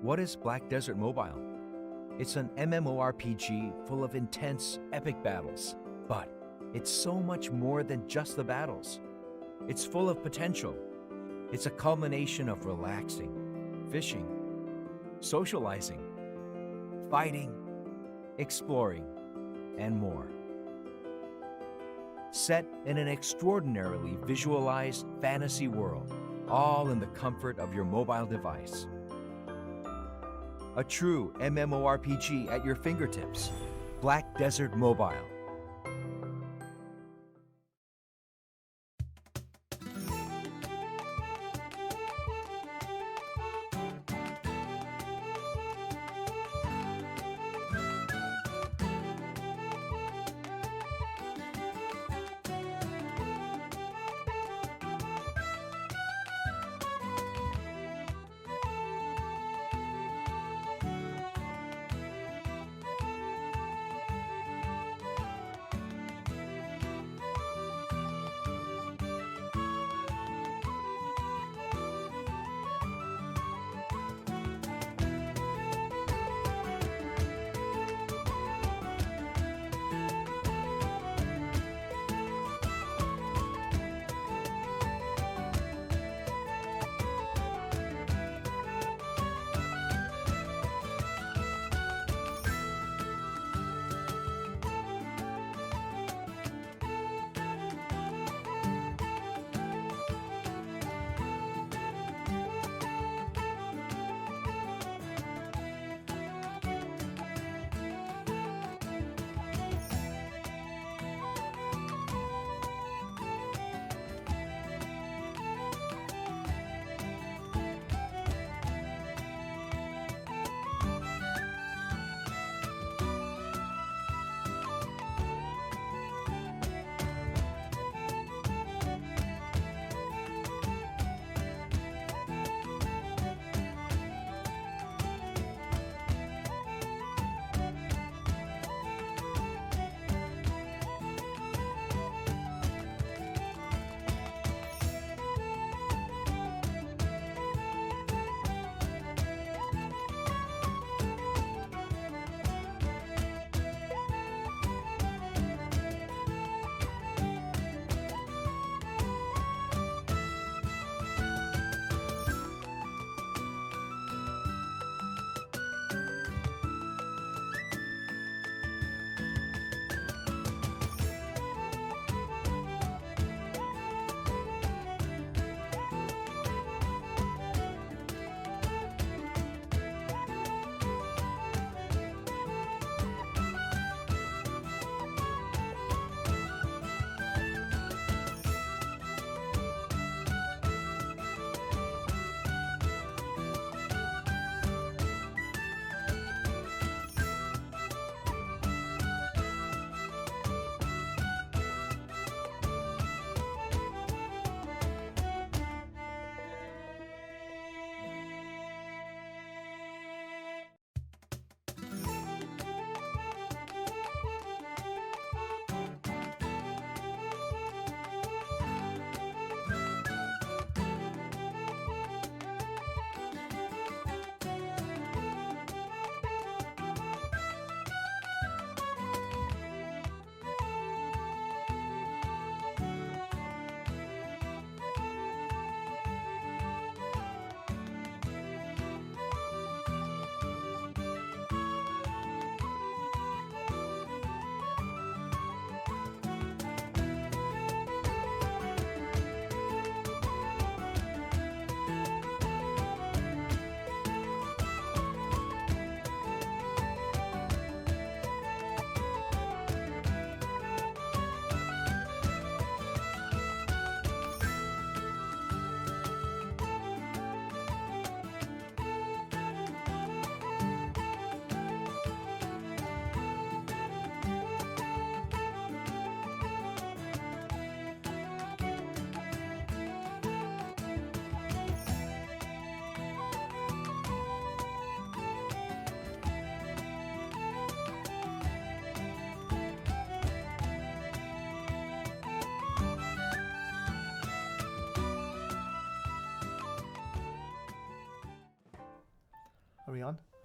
What is Black Desert Mobile? It's an MMORPG full of intense, epic battles, but it's so much more than just the battles. It's full of potential. It's a culmination of relaxing, fishing, socializing, fighting, exploring, and more. Set in an extraordinarily visualized fantasy world, all in the comfort of your mobile device. A true MMORPG at your fingertips. Black Desert Mobile.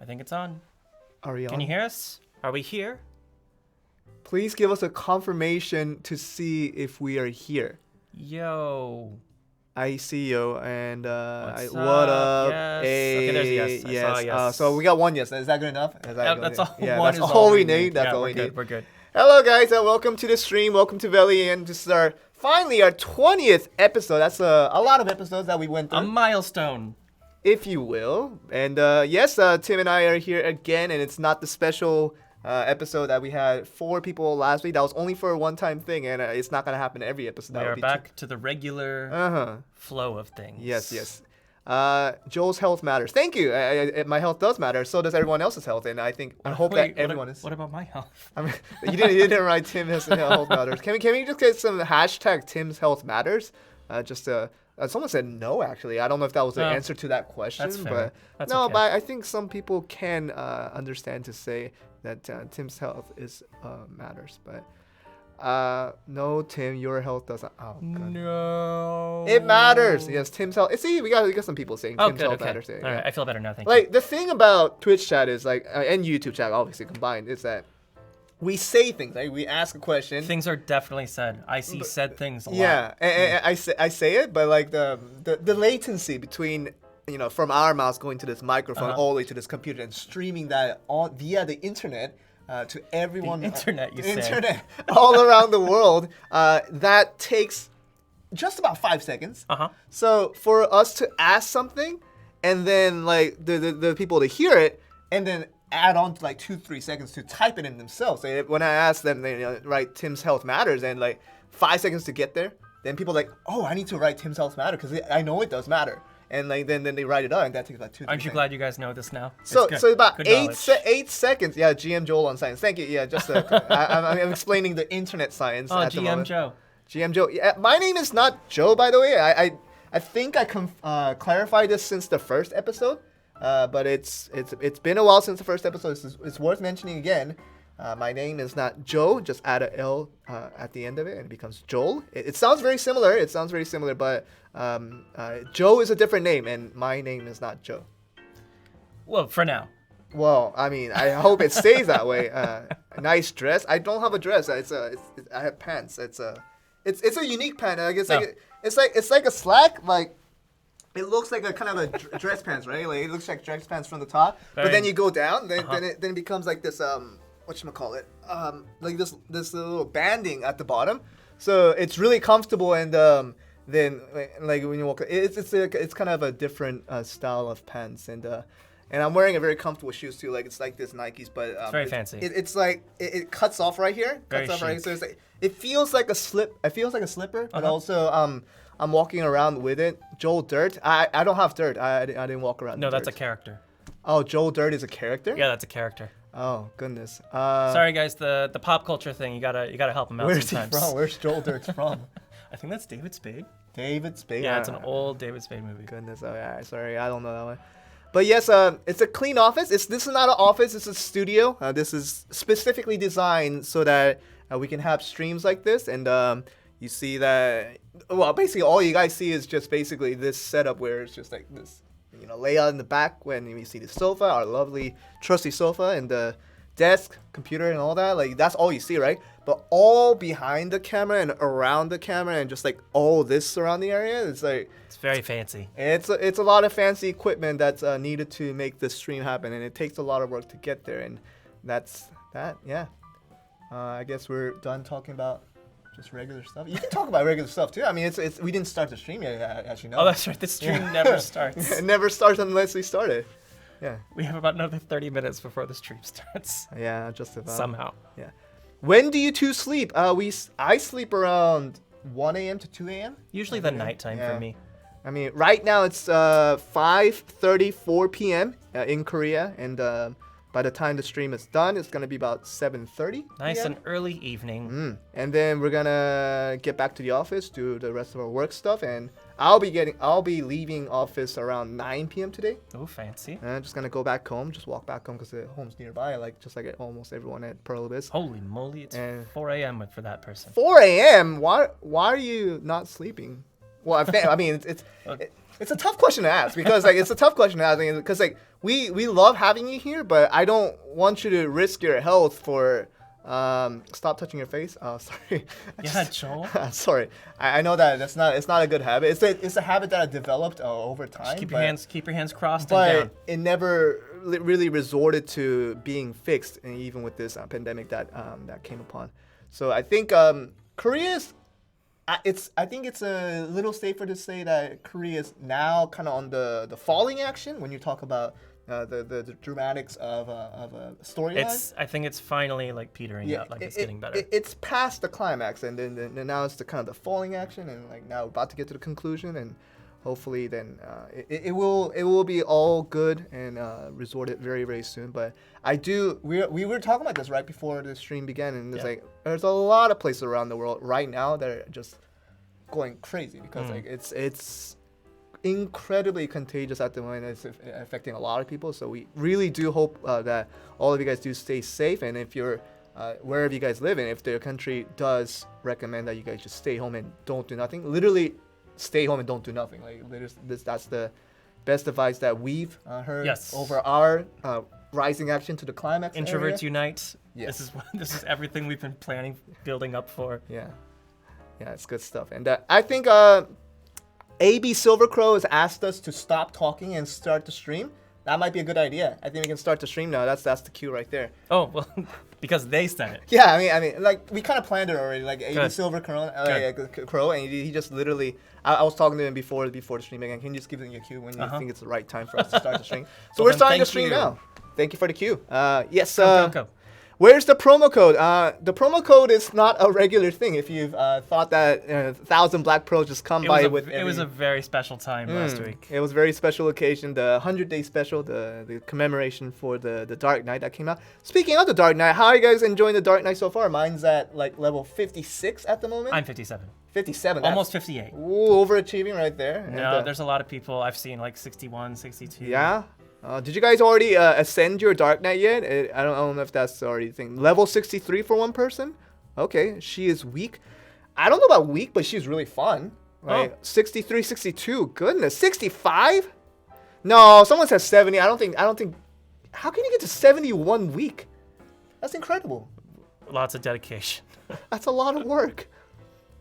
I think it's on. Are we on? Can you hear us? Are we here? Please give us a confirmation to see if we are here. Yo. I see you, and What's what up? Yes. Hey, Okay, there's a yes. I saw a yes. So we got one yes. Is that good enough? That's all. Yeah, one that's is all we need. That's yeah, all we're we good. need. We're good. Hello, guys. Welcome to the stream. Welcome to Velia Inn. This is finally our 20th episode. That's a lot of episodes that we went through. A milestone. If you will. And yes, Tim and I are here again, and it's not the special episode that we had 4 people last week. That was only for a one-time thing, and it's not going to happen every episode. We are back to the regular flow of things. Yes. Joel's health matters. Thank you. My health does matter. So does everyone else's health, and I hope that everyone is. What about my health? I mean, you didn't write Tim's health matters. Can we just get some hashtag Tim's health matters? Someone said no. Actually, I don't know if that was the answer to that question. That's fair. But no, okay. But I think some people can understand to say that Tim's health is matters. But no, Tim, your health doesn't. Oh, God. No. It matters. Yes, Tim's health. See, we got some people saying Tim's health matters. All right, I feel better now. Thank you. The thing about Twitch chat is and YouTube chat obviously combined is that we say things. Like we ask a question. Things are definitely said. I see said things a lot. Yeah, and I say it, but like the latency between from our mouths going to this microphone all the way to this computer and streaming that on via the internet. To everyone, the internet, all around the world, that takes just about 5 seconds. So for us to ask something, and then like the people to hear it, and then add on to like 2-3 seconds to type it in themselves. So when I ask them, they write Tim's health matters, and like 5 seconds to get there, then people are like, oh, I need to write Tim's health matter because I know it does matter. And like then they write it out, and that takes about 2. Aren't you glad you guys know this now? So about 8 seconds. Yeah, GM Joel on science. Thank you. Yeah, just I'm explaining the internet science. Oh, at the GM moment. Joe. GM Joe. Yeah, my name is not Joe, by the way. I think I clarified this since the first episode, but it's been a while since the first episode. It's worth mentioning again. My name is not Joe. Just add a L at the end of it, and it becomes Joel. It sounds very similar. But Joe is a different name, and my name is not Joe. Well, for now. Well, I mean, I hope it stays that way. Nice dress. I don't have a dress. I have pants. It's a unique pant. I guess it's like a slack. Like it looks like a kind of a dress pants, right? Like it looks like dress pants from the top, but then you go down, then it becomes like this whatchamacallit, like this little banding at the bottom. So it's really comfortable, and then like when you walk, it's kind of a different style of pants, and I'm wearing a very comfortable shoes too. Like it's like this Nikes, but it's very fancy. It's like it cuts off right here. Very chic. Right. So it's like it feels like a slip. It feels like a slipper, but also I'm walking around with it. Joel Dirt. I don't have dirt. I didn't walk around. No, that's a character. Oh, Joel Dirt is a character? Yeah, that's a character. Oh goodness. Sorry guys, the pop culture thing. You gotta help him out sometimes. Where's he from? Where's Joel Dirt from? I think that's David Spade. David Spade. Yeah, it's an old David Spade movie. Goodness. Oh yeah. Sorry, I don't know that one. But yes, it's a clean office. This is not an office. It's a studio. This is specifically designed so that we can have streams like this, and you see that. Well, basically, all you guys see is just basically this setup where it's just like this. Layout in the back when you see the sofa, our lovely trusty sofa, and the desk, computer, and all that. Like that's all you see, right? But all behind the camera and around the camera and just like all this surrounding area, it's very fancy. It's a lot of fancy equipment that's needed to make this stream happen, and it takes a lot of work to get there. And that's that. Yeah. I guess we're done talking about just regular stuff. You can talk about regular stuff too. I mean, it's we didn't start the stream yet, as you know. Oh, that's right. The stream never starts. It never starts unless we start it. Yeah. We have about another 30 minutes before the stream starts. Yeah, just about. Somehow. Yeah. When do you two sleep? I sleep around 1 a.m. to 2 a.m. Usually the nighttime for me. I mean, right now it's 5:34 p.m. In Korea, and by the time the stream is done, it's gonna be about 7:30. Nice and early evening. And then we're gonna get back to the office, do the rest of our work stuff, and I'll be leaving office around 9 p.m. today. Oh, fancy. And I'm just gonna go back home, just walk back home because the home's nearby, just like almost everyone at Pearl Abyss. Holy moly, it's 4 a.m. for that person. 4 a.m. Why are you not sleeping? Well, I mean, it's it's a tough question to ask because like it's a tough question to ask because like we love having you here, but I don't want you to risk your health for. Stop touching your face. Oh, sorry. Yeah, Joel. Sorry. I know that it's not a good habit. It's a habit that I developed over time. Just keep your hands crossed but and down. it never really resorted to being fixed, and even with this pandemic that came upon. So I think Korea's. I think it's a little safer to say that Korea is now kind of on the falling action when you talk about the dramatics of a storyline. I think it's finally like petering out, like it's getting better. It's past the climax, and then now it's the kind of the falling action, and like now about to get to the conclusion, and hopefully then it will be all good and resorted very very soon. But we were talking about this right before the stream began, and it's like there's a lot of places around the world right now that are just going crazy because like it's incredibly contagious at the moment. It's affecting a lot of people, so we really do hope that all of you guys do stay safe, and if you're wherever you guys live in, if the country does recommend that you guys just stay home and don't do nothing, literally stay home and don't do nothing, like that's the best advice that we've heard over our rising action to the climax. Introverts unite. Yes. This is everything we've been planning, building up for. Yeah, it's good stuff. And I think AB Silvercrow has asked us to stop talking and start the stream. That might be a good idea. I think we can start the stream now. That's the cue right there. Oh well, because they sent it. Yeah, I mean, like we kind of planned it already. Like AB Silvercrow, Crow, and he just literally. I was talking to him before the stream again. Can you just give him a cue when you think it's the right time for us to start the stream? So we're starting the stream now. Thank you for the cue. Yes. Go. Where's the promo code? The promo code is not a regular thing. If you've thought that 1,000 Black Pearls just come by with it was a very special time last week. It was a very special occasion, the 100-day special, the commemoration for the Dark Knight that came out. Speaking of the Dark Knight, how are you guys enjoying the Dark Knight so far? Mine's at like level 56 at the moment. I'm 57. 57. Almost 58. Ooh, overachieving right there. No, there's a lot of people I've seen like 61, 62. Yeah? Did you guys already ascend your Dark Knight yet? I don't know if that's already the thing. Level 63 for one person? Okay, she is weak. I don't know about weak, but she's really fun. Right? 63, 62. Goodness, 65? No, someone says 70. I don't think. How can you get to 71 weak? That's incredible. Lots of dedication. That's a lot of work.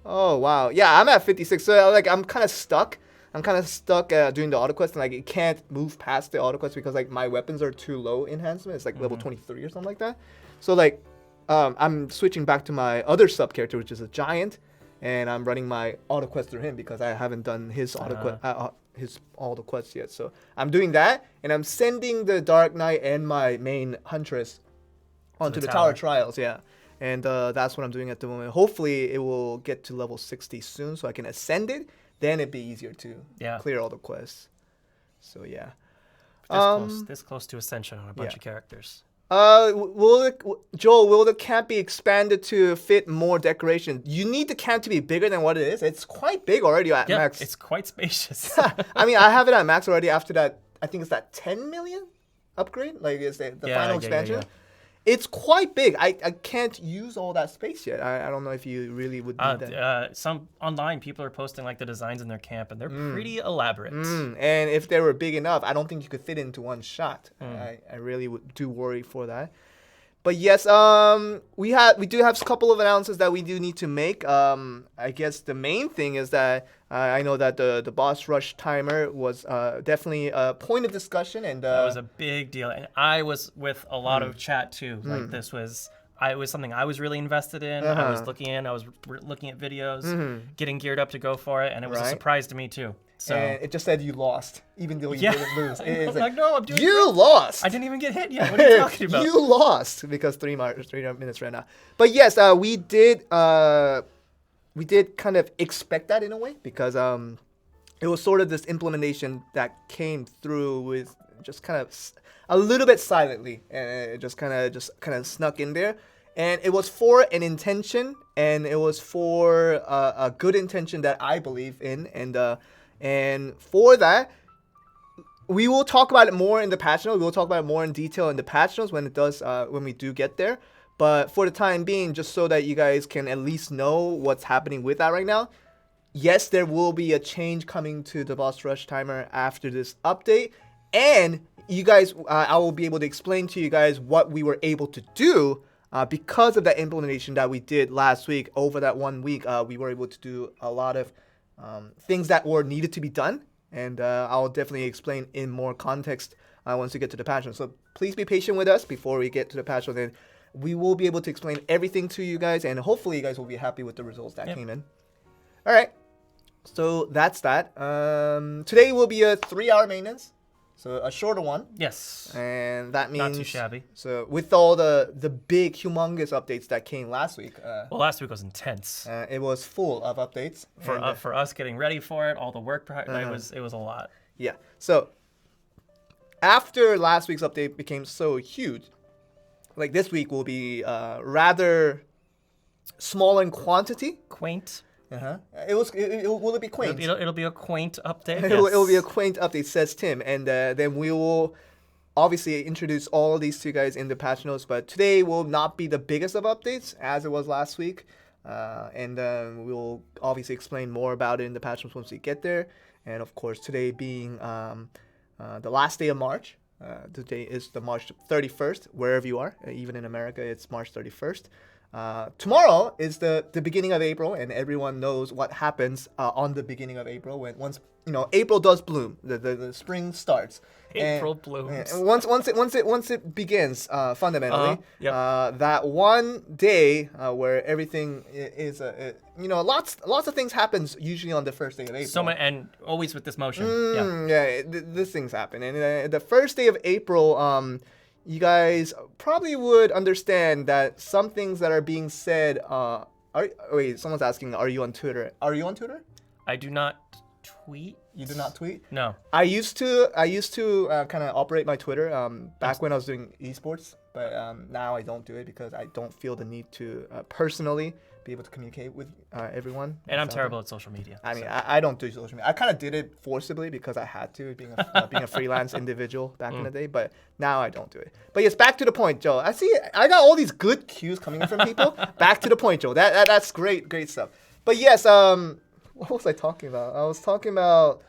Oh wow. Yeah, I'm at 56. So like I'm kind of stuck. Doing the auto quest, and like it can't move past the auto quest because like my weapons are too low enhancement. It's like level 23 or something like that. So like I'm switching back to my other sub character, which is a giant, and I'm running my auto quest through him because I haven't done his auto quests yet. So I'm doing that, and I'm sending the Dark Knight and my main huntress onto the Tower Trials. Yeah. And that's what I'm doing at the moment. Hopefully it will get to level 60 soon so I can ascend it. Then it'd be easier to clear all the quests. So yeah. This close to Ascension on a bunch of characters. Will the camp be expanded to fit more decoration? You need the camp to be bigger than what it is. It's quite big already at max. It's quite spacious. I mean, I have it at max already after that. I think it's that 10 million upgrade. Like it's the final expansion. Yeah. It's quite big. I can't use all that space yet. I don't know if you really would need that. Some online people are posting like the designs in their camp, and they're pretty elaborate. And if they were big enough, I don't think you could fit into one shot. I really do worry for that. But yes, we do have a couple of announcements that we do need to make. I guess the main thing is that I know that the boss rush timer was definitely a point of discussion, and that was a big deal. And I was with a lot of chat too. Like this was something I was really invested in. I was looking at videos, getting geared up to go for it, and it was a surprise to me too. So and it just said you lost, even though you didn't lose. I'm like, no, I'm doing You great. lost! I didn't even get hit yet. What are you talking about? You lost because 3 minutes ran out. But yes, we did kind of expect that in a way because it was sort of this implementation that came through with just kind of a little bit silently, and it just kind of snuck in there. And it was for an intention, and it was for a good intention that I believe in, and for that, we will talk about it more in the patch notes. We will talk about it more in detail in the patch notes when we do get there. But for the time being, just so that you guys can at least know what's happening with that right now, yes, there will be a change coming to the Boss Rush timer after this update. And you guys, I will be able to explain to you guys what we were able to do because of that implementation that we did last week. Over that 1 week, we were able to do a lot of things that were needed to be done. And I'll definitely explain in more context once we get to the patch notes. So please be patient with us before we get to the patch notes. And we will be able to explain everything to you guys. And hopefully you guys will be happy with the results that came in. All right. So that's that. Today will be a 3-hour maintenance. So a shorter one. Yes. And that means... Not too shabby. So with all the big, humongous updates that came last week. Well, last week was intense. It was full of updates. For us getting ready for it, all the work, it was a lot. Yeah. So after last week's update became so huge, like this week will be rather small in quantity. Quaint. Will it be quaint? It'll be a quaint update. It'll be a quaint update, says Tim, and then we will obviously introduce all of these to you guys in the patch notes. But today will not be the biggest of updates as it was last week, and we'll obviously explain more about it in the patch notes once we get there. And of course, today being the last day of March. Today is the March 31st, wherever you are. Even in America, it's March 31st. Tomorrow is the beginning of April, and everyone knows what happens on the beginning of April once April does bloom. The spring starts. April blooms. And once it begins, fundamentally, that one day where everything is lots of things happens usually on the first day of April. So and always with this motion. These things happen, and the first day of April. You guys probably would understand that some things that are being said. Wait, someone's asking, "Are you on Twitter? Are you on Twitter?" I do not tweet. You do not tweet? No. I used to kind of operate my Twitter back when I was doing esports, but now I don't do it because I don't feel the need to personally be able to communicate with everyone. And I'm terrible at social media. I mean, I don't do social media. I kind of did it forcibly because I had to, being a freelance individual back in the day. But now I don't do it. But yes, back to the point, Joe. I see. I got all these good cues coming from people. Back to the point, Joe. That's great stuff. But yes, what was I talking about? I was talking about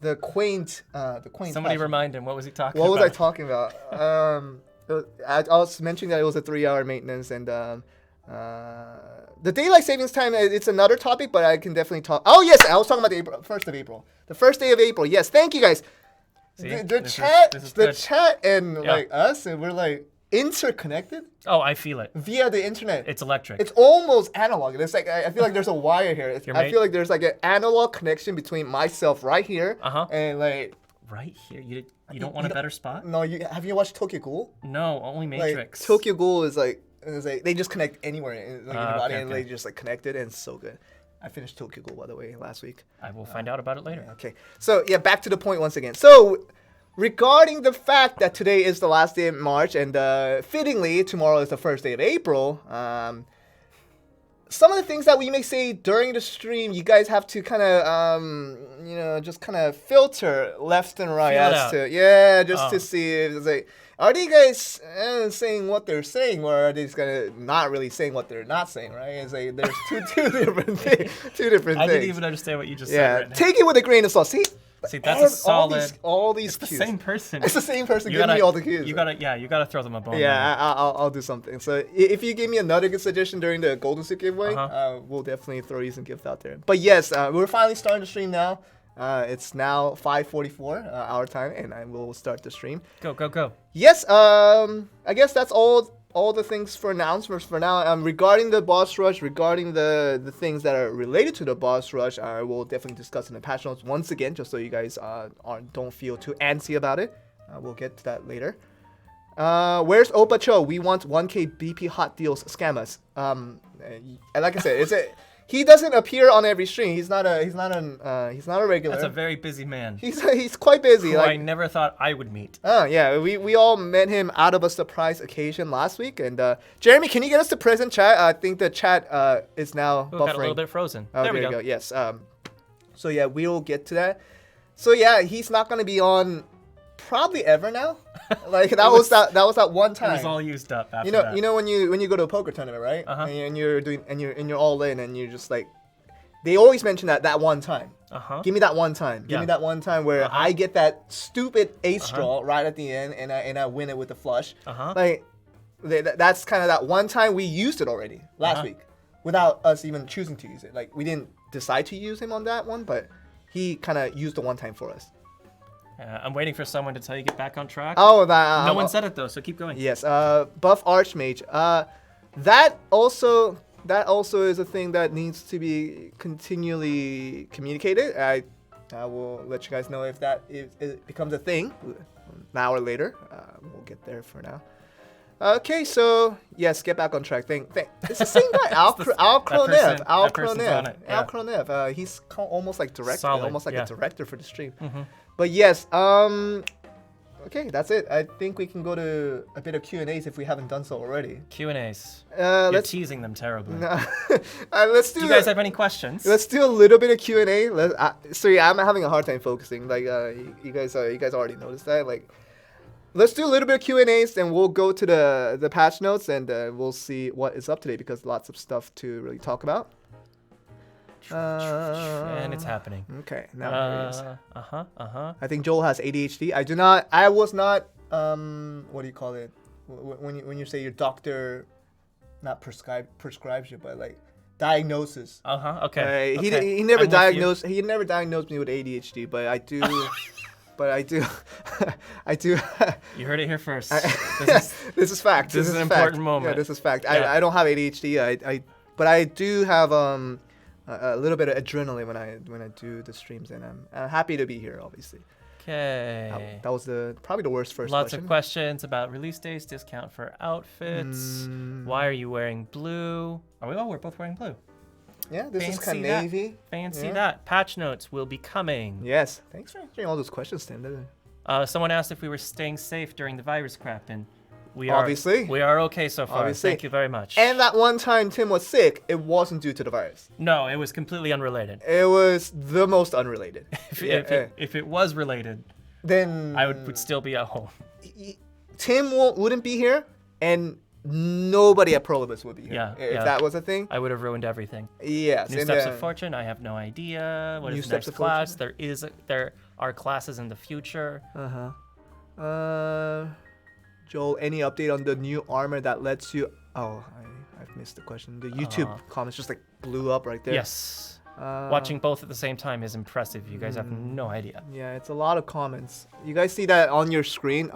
the quaint. Somebody remind him. What was he talking about? What was I talking about? I was mentioning that it was a 3-hour maintenance and. The daylight savings time, it's another topic, but I can definitely talk. Oh, yes, I was talking about the 1st of April. The first day of April. Yes, thank you, guys. See, the chat and like us, and we're like interconnected. Oh, I feel it. Via the internet. It's electric. It's almost analog. It's like I feel like there's a wire here. I feel like there's like an analog connection between myself right here and like... Right here? You don't want a better spot? No, have you watched Tokyo Ghoul? No, only Matrix. Like, Tokyo Ghoul is like... they just connect anywhere in your body, and they just like connect it, and it's so good. I finished Tokyo Ghoul, by the way, last week. I will find out about it later. Okay, so yeah, back to the point once again. So regarding the fact that today is the last day of March, and fittingly tomorrow is the first day of April, some of the things that we may say during the stream, you guys have to kind of, just kind of filter left and right to see if it's like. Are they guys saying what they're saying, or are they just not really saying what they're not saying, right? It's like there's two different things. I didn't even understand what you just said right now. Take it with a grain of salt. See, that's a solid... All these it's cues. the same person. It's the same person giving me all the cues. You gotta throw them a bone. Yeah, I'll do something. So if you give me another good suggestion during the Golden Suit giveaway, we'll definitely throw you some gifts out there. But yes, we're finally starting the stream now. It's now 5:44 our time, and I will start the stream. Go. Yes, I guess that's all the things for announcements for now. Regarding the boss rush, regarding the things that are related to the boss rush, I will definitely discuss in the patch notes once again, just so you guys don't feel too antsy about it. We'll get to that later. Where's Opa Cho? We want 1K BP hot deals. Scam us. Like I said, he doesn't appear on every stream. He's not a regular. That's a very busy man. He's quite busy. Who I never thought I would meet. Oh yeah, we all met him out of a surprise occasion last week. And Jeremy, can you get us to present chat? I think the chat is now buffering. Got a little bit frozen. Oh, there we go. Yes. So yeah, we'll get to that. So yeah, he's not gonna be on probably ever now. Like that was that one time. It was all used up after that. You know when you go to a poker tournament, right? And you're all in, and you're just like, they always mention that one time. Uh-huh. Give me that one time. Give me that one time where I get that stupid ace draw right at the end, and I win it with the flush. Like, that's kind of that one time we used it already last week, without us even choosing to use it. Like, we didn't decide to use him on that one, but he kind of used the one time for us. I'm waiting for someone to tell you get back on track. Oh, that. No one said it though, so keep going. Yes. Buff Archmage. That also is a thing that needs to be continually communicated. I will let you guys know if it becomes a thing now or later. We'll get there for now. Okay, so yes, get back on track. It's the same guy, Al Kronev. He's almost like director, Solid, almost like a director for the stream. Mm-hmm. But yes, okay, that's it. I think we can go to a bit of Q&As if we haven't done so already. Q&As. You're teasing them terribly. Let's do. Do you guys have any questions? Let's do a little bit of Q&A. Sorry, I'm having a hard time focusing. Like, you guys already noticed that. Like, let's do a little bit of Q&As, and we'll go to the patch notes, and we'll see what is up today because lots of stuff to really talk about. And it's happening. Okay, now here it is. I think Joel has ADHD. I do not. I was not. What do you call it? When you say your doctor, not prescribes you, but like diagnosis. Okay. He never diagnosed. He never diagnosed me with ADHD, but I do. But I do. You heard it here first. This is fact. This is an important moment. Yeah, this is fact. Yeah. I don't have ADHD. But I do have a little bit of adrenaline when I do the streams, and I'm happy to be here, obviously. Okay. That was probably the worst first Lots question. of questions about release dates, discount for outfits. Why are you wearing blue? We're both wearing blue. Yeah, this is kind of navy. Fancy that. Patch notes will be coming. Yes. Thanks for answering all those questions, Tim. Someone asked if we were staying safe during the virus crap, and we are okay so far. Obviously. Thank you very much. And that one time Tim was sick, it wasn't due to the virus. No, it was completely unrelated. It was the most unrelated. If it was related, then I would still be at home. Tim wouldn't be here, and nobody at Prolibus would be here. If that was a thing. I would have ruined everything. Yes. New Steps of Fortune, I have no idea. What is the next class? There are classes in the future. Joel, any update on the new armor that lets you... Oh, I've missed the question. The YouTube comments just like blew up right there. Yes. Watching both at the same time is impressive. You guys have no idea. Yeah, it's a lot of comments. You guys see that on your screen?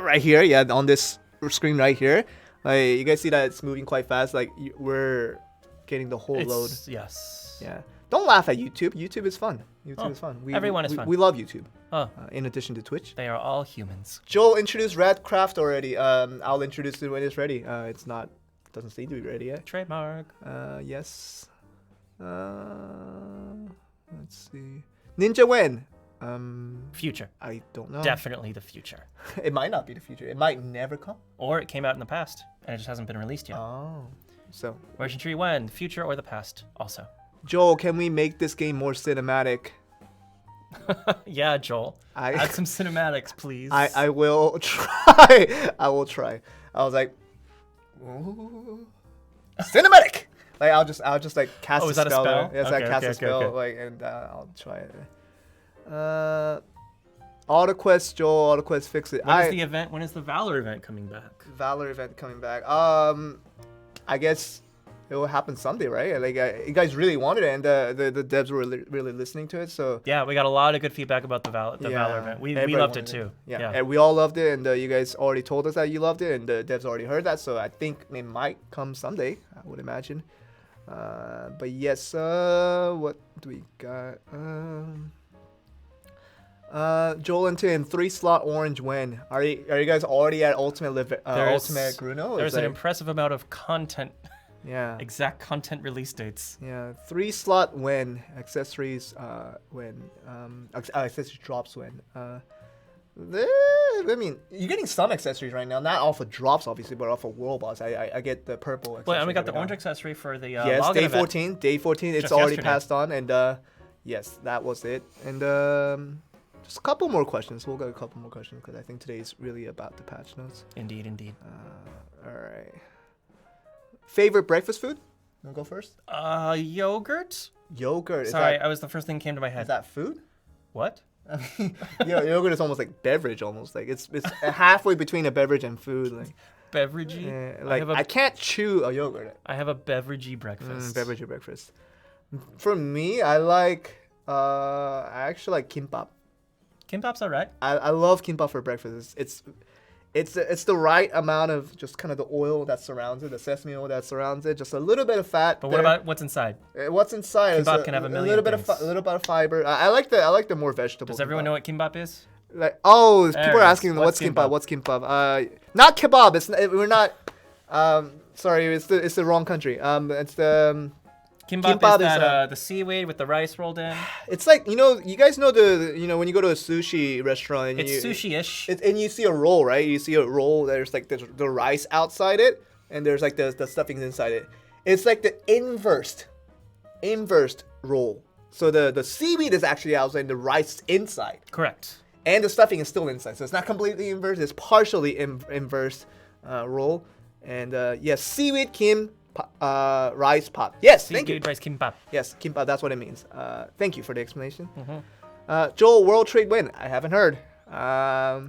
Right here. Yeah, on this screen right here. Like, you guys see that it's moving quite fast. Like, we're getting the whole load. Yes. Yeah. Don't laugh at YouTube. YouTube is fun. YouTube is fun. Everyone is fun. We love YouTube. In addition to Twitch. They are all humans. Joel introduced Radcraft already. I'll introduce it when it's ready. Doesn't seem to be ready yet. Trademark. Yes. Let's see. Ninja when? Future. I don't know. Definitely the future. It might not be the future. It might never come. Or it came out in the past and it just hasn't been released yet. Oh. So. Version tree when? The future or the past? Also. Joel, can we make this game more cinematic? Yeah, Joel. Add some cinematics, please. I will try. I will try. I was like, ooh, cinematic. Like I'll just like cast a spell. That a spell? Yes, I cast a spell. Okay. Like, and I'll try it. AutoQuest, Joel. AutoQuest, fix it. When is the event? When is the Valor event coming back? Valor event coming back. I guess it will happen someday, right? Like you guys really wanted it, and the devs were really listening to it. So yeah, we got a lot of good feedback about the Valor event. We loved it too. Yeah, and we all loved it, and you guys already told us that you loved it, and the devs already heard that. So I think it might come someday. I would imagine. But yes, what do we got? Joel and Tim, 3-slot orange when? Are you guys already at Ultimate Bruno? There's an impressive amount of content. Yeah. Exact content release dates. Yeah, 3-slot when accessories accessory drops when. I mean, you're getting some accessories right now, not off of drops obviously, but off of World Boss. I get the purple accessory. Well, and we got the orange accessory for the yes, day 14. Event. Day 14. It's already passed on, and yes, that was it. And just a couple more questions. We'll get a couple more questions because I think today is really about the patch notes. Indeed. All right. Favorite breakfast food? Wanna go first? Yogurt. Yogurt. Sorry, I was the first thing that came to my head. Is that food? What? Yogurt is almost like beverage, almost like it's halfway between a beverage and food. Like Beveragey. like I can't chew a yogurt. I have a beveragey breakfast. Beveragey breakfast. For me, I actually like kimbap. Kimbap's alright. I love kimbap for breakfast. It's the right amount of just kind of the oil that surrounds it, the sesame oil that surrounds it, just a little bit of fat. But what about what's inside? What's inside? Kimbap can have a million little bit things. a little bit of fiber. I like the more vegetable. Does everyone know what kimbap is? Like people There are it is. asking what's kimbap? What's kimbap? Not kebab. We're not. Sorry, it's the wrong country. It's the. Kimbap is the seaweed with the rice rolled in. It's like, you guys know when you go to a sushi restaurant. It's sushi-ish. And you see a roll, right? You see a roll, there's like the rice outside it, and there's like the stuffings inside it. It's like the inverse roll. So the seaweed is actually outside and the rice is inside. Correct. And the stuffing is still inside. So it's not completely inverse, it's partially inverse roll. And yes, seaweed rice pop. Yes, thank you. Seaweed rice kimbap. Yes, kimbap, that's what it means. Thank you for the explanation. Joel, World Trade win. I haven't heard.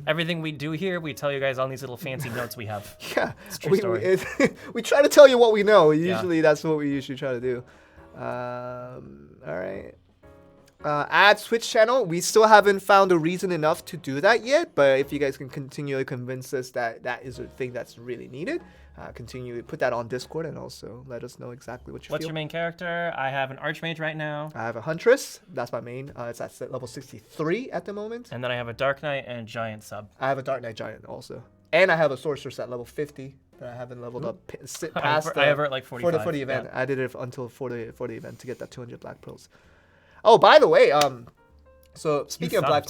Everything we do here, we tell you guys on these little fancy notes we have. Yeah, It's a true story. we try to tell you what we know. Usually that's what we usually try to do. All right. Add Switch channel. We still haven't found a reason enough to do that yet, but if you guys can continually convince us that is a thing that's really needed, continue to put that on Discord and also let us know exactly what you What's feel. your main character? I have an Archmage right now. I have a Huntress. That's my main. It's at level 63 at the moment. And then I have a Dark Knight and a Giant sub. I have a Dark Knight Giant also. And I have a Sorceress at level 50 that I haven't leveled up past. I have her at like 45. For the event. Yeah. I did it until for the event to get that 200 Black Pearls. Oh, by the way, so speaking of Black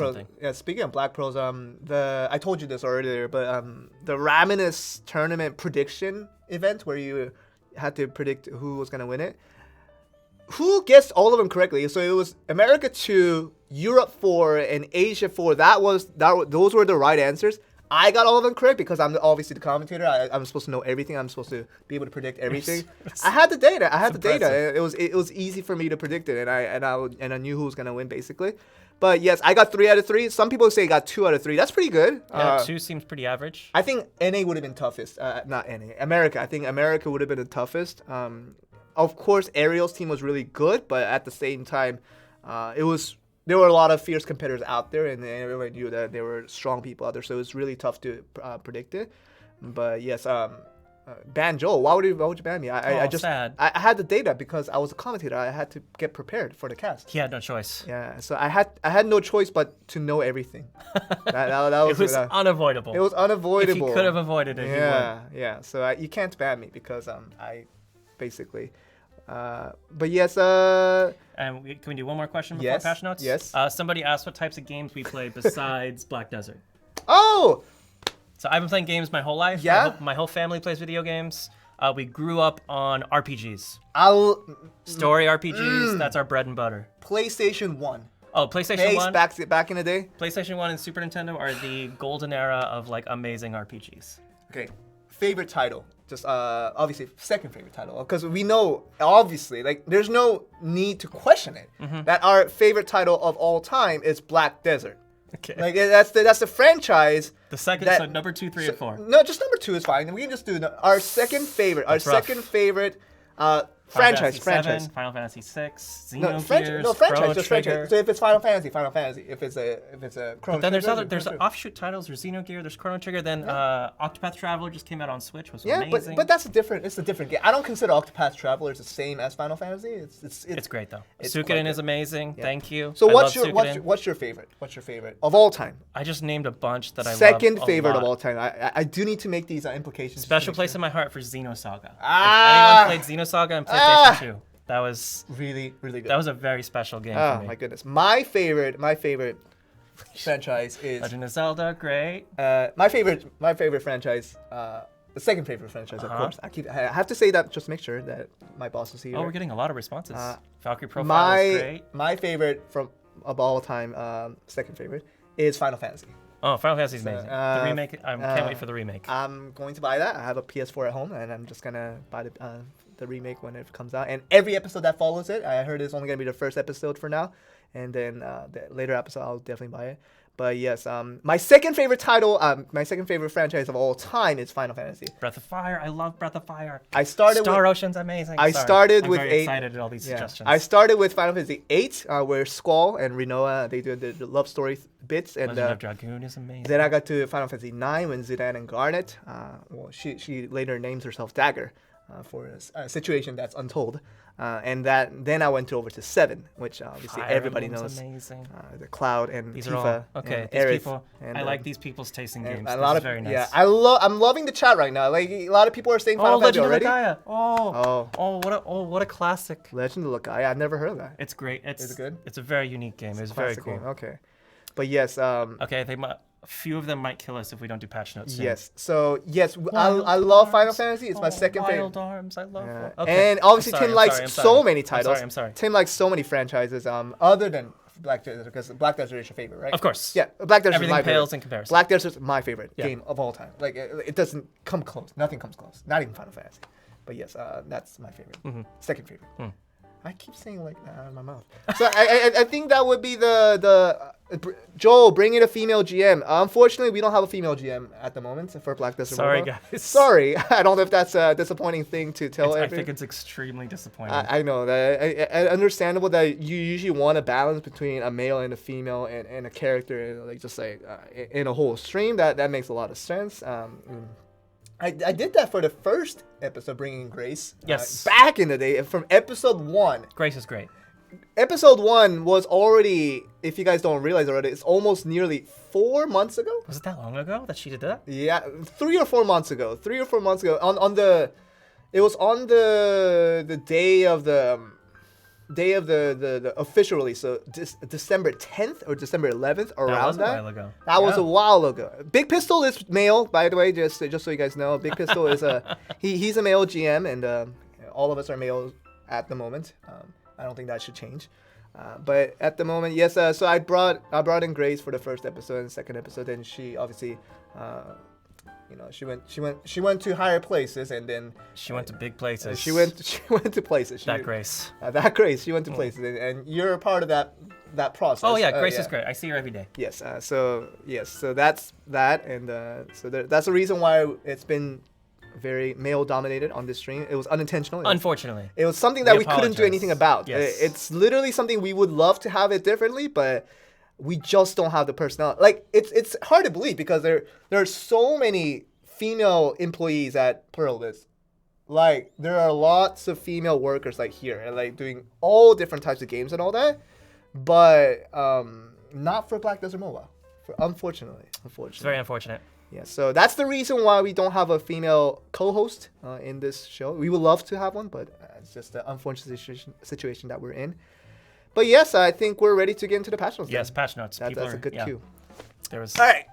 Pearls, I told you this earlier, but the Raminus tournament prediction event where you had to predict who was gonna win it. Who guessed all of them correctly? So it was America 2, Europe 4, and Asia 4. Those were the right answers. I got all of them correct because I'm obviously the commentator. I'm supposed to know everything. I'm supposed to be able to predict everything. I had the data. It was easy for me to predict it, and I knew who was gonna win basically. But yes, I got 3 out of 3. Some people say I got 2 out of 3. That's pretty good. Yeah, 2 seems pretty average. I think NA would have been toughest. Not NA. America. I think America would have been the toughest. Of course, Ariel's team was really good, but at the same time, there were a lot of fierce competitors out there, and everybody knew that there were strong people out there, so it was really tough to predict it. But yes, ban Joel. Why would you ban me? I just sad. I had the data because I was a commentator. I had to get prepared for the cast. He had no choice. Yeah, so I had no choice but to know everything. that It was unavoidable. It was unavoidable. If he could have avoided it, he would. Yeah. So you can't ban me because I basically. But yes. And can we do one more question before Patch Notes? Yes. Somebody asked what types of games we play besides Black Desert. Oh! So I've been playing games my whole life. Yeah? My whole family plays video games. We grew up on RPGs. Story RPGs, that's our bread and butter. PlayStation 1. Oh, PlayStation 1? Back in the day? PlayStation 1 and Super Nintendo are the golden era of like amazing RPGs. Okay. Favorite title? Just obviously second favorite title, because we know obviously like there's no need to question it that our favorite title of all time is Black Desert. Okay. Like that's the franchise. The second, so number 2, 3, and 4. No, just number 2 is fine. We can just do our second favorite. Our second favorite franchise. Final Fantasy 6, Xenogears, franchise. Chrono Just Trigger. franchise. So if it's Final Fantasy. If it's a Chrono Then Trigger, there's offshoot titles. There's Xenogears, there's Chrono Trigger. Then Octopath Traveler just came out on Switch, was amazing. but it's a different game. I don't consider Octopath Traveler the same as Final Fantasy. It's great though. Suikoden is amazing. Yeah. Thank you. So what's your favorite? What's your favorite of all time? I just named a bunch that I love. Second favorite of all time. I do need to make these implications. Special place in my heart for Xenosaga. If anyone played Xenosaga on PlayStation 2. That was really, really good. That was a very special game for me. Oh my goodness. My favorite franchise is Legend of Zelda, great. My favorite franchise, the second favorite franchise, of course. I have to say that just to make sure that my boss is here. Oh, we're getting a lot of responses. Valkyrie Profile is great. My favorite of all time, second favorite, is Final Fantasy. Oh, Final Fantasy is amazing. The remake, I can't wait for the remake. I'm going to buy that. I have a PS4 at home, and I'm just gonna buy the the remake when it comes out. And every episode that follows it, I heard it's only gonna be the first episode for now, and then the later episode I'll definitely buy it. But yes, my second favorite title, my second favorite franchise of all time is Final Fantasy. Breath of Fire. I love Breath of Fire. I started Star with, Ocean's amazing. I Sorry. started I'm with very 8. excited at all these suggestions. I started with Final Fantasy 8, where Squall and Rinoa, they do the love story bits, and Legend of Dragoon is amazing. then I got to Final Fantasy 9 when Zidane and Garnet, well, she later names herself Dagger for a situation that's untold. And then I went over to 7, which obviously Fire everybody Emblem's knows. amazing. The Cloud and These Tifa are all okay. and These Aerith. people, And, I like these people's taste in games. a This lot is of very nice. yeah, I'm loving the chat right now. Like a lot of people are saying Final Fantasy Legend already. of Gaia. What a classic. Legend of Gaia. I've never heard of that. It's great. Is it good? It's a very unique game. It's very Classic cool. game. Okay, but yes. Okay, a few of them might kill us if we don't do patch notes soon. Yes. So yes, Wild I love Final Arms. Fantasy. It's my second favorite. Wild Arms, I love Yeah. it. Okay. And obviously I'm sorry, Tim I'm likes sorry, I'm so sorry. many titles. I'm sorry. Tim likes so many franchises. Other than Black Desert, because Black Desert is your favorite, right? Of course. Yeah, Black Desert is Everything my pales favorite. in comparison. Black Desert is my favorite Yeah. game of all time. Like it doesn't come close. Nothing comes close. Not even Final Fantasy. But yes, that's my favorite. Mm-hmm. Second favorite. I keep saying like that out of my mouth. So I think that would be the Joel, bring in a female GM. Unfortunately, we don't have a female GM at the moment for Black Desert. Sorry, Mobile. guys. Sorry. I don't know if that's a disappointing thing to tell I everyone. think it's extremely disappointing. I know that. Understandable that you usually want a balance between a male and a female and a character, like just like in a whole stream. That makes a lot of sense. I did that for the first episode, bringing Grace. Yes. Back in the day, from episode 1. Grace is great. Episode 1 was already, if you guys don't realize already, it's almost nearly 4 months ago. Was it that long ago that she did that? Yeah, 3 or 4 months ago. 3 or 4 months ago. It was on the day of the official release. So December 10th or December 11th, around that. That was a while ago. That was a while ago. Big Pistol is male, by the way, just so you guys know. Big Pistol is he's a male GM, and all of us are male at the moment. I don't think that should change. But at the moment, yes. So I brought in Grace for the first episode and second episode, and she obviously, she went to higher places, and then She went to big places. she went to places. That Grace. That Grace. She went to places, and you're a part of that process. Oh yeah, Grace is great. I see her every day. Yes. So that's that, and that's the reason why it's been very male dominated on this stream. It was unintentional. Unfortunately. It was something that we couldn't do apologize. anything about. Yes. It's literally something we would love to have it differently, but we just don't have the personnel. Like it's hard to believe because there are so many female employees at Pluralist. Like there are lots of female workers like here and like doing all different types of games and all that, but not for Black Desert Mobile. Unfortunately. It's very unfortunate. Yeah, so that's the reason why we don't have a female co-host in this show. We would love to have one, but it's just the unfortunate situation that we're in. But yes, I think we're ready to get into the patch notes. Yes, then. patch notes. That's a good cue. There was. All right,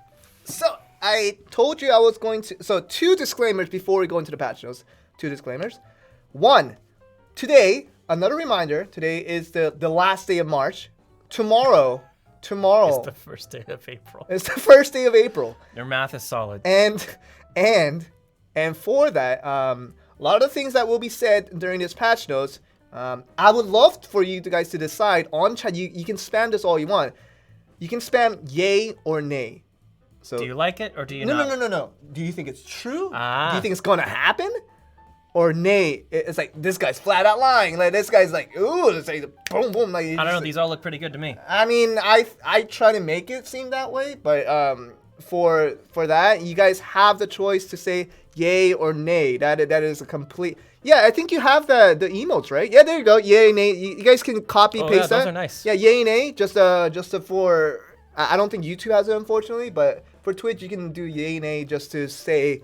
so I told you I was going to... So 2 disclaimers before we go into the patch notes. 2 disclaimers. 1, today, another reminder, today is the last day of March. Tomorrow... It's the first day of April. It's the first day of April. Your math is solid. And for that, a lot of the things that will be said during this patch notes, I would love for you guys to decide on chat. You can spam this all you want. You can spam yay or nay. So Do you like it or do you not? No. Do you think it's true? Ah. Do you think it's gonna happen? Or nay, it's like this guy's flat out lying. Like this guy's like, ooh, it's like boom, boom. Like I don't know. These all look pretty good to me. I mean, I try to make it seem that way, but for that, you guys have the choice to say yay or nay. That is a complete. Yeah, I think you have the emotes, right? Yeah, there you go. Yay, nay. You guys can copy paste that. Those are nice. Yeah, yay, nay. Just for. I don't think YouTube has it, unfortunately, but for Twitch you can do yay, nay, just to say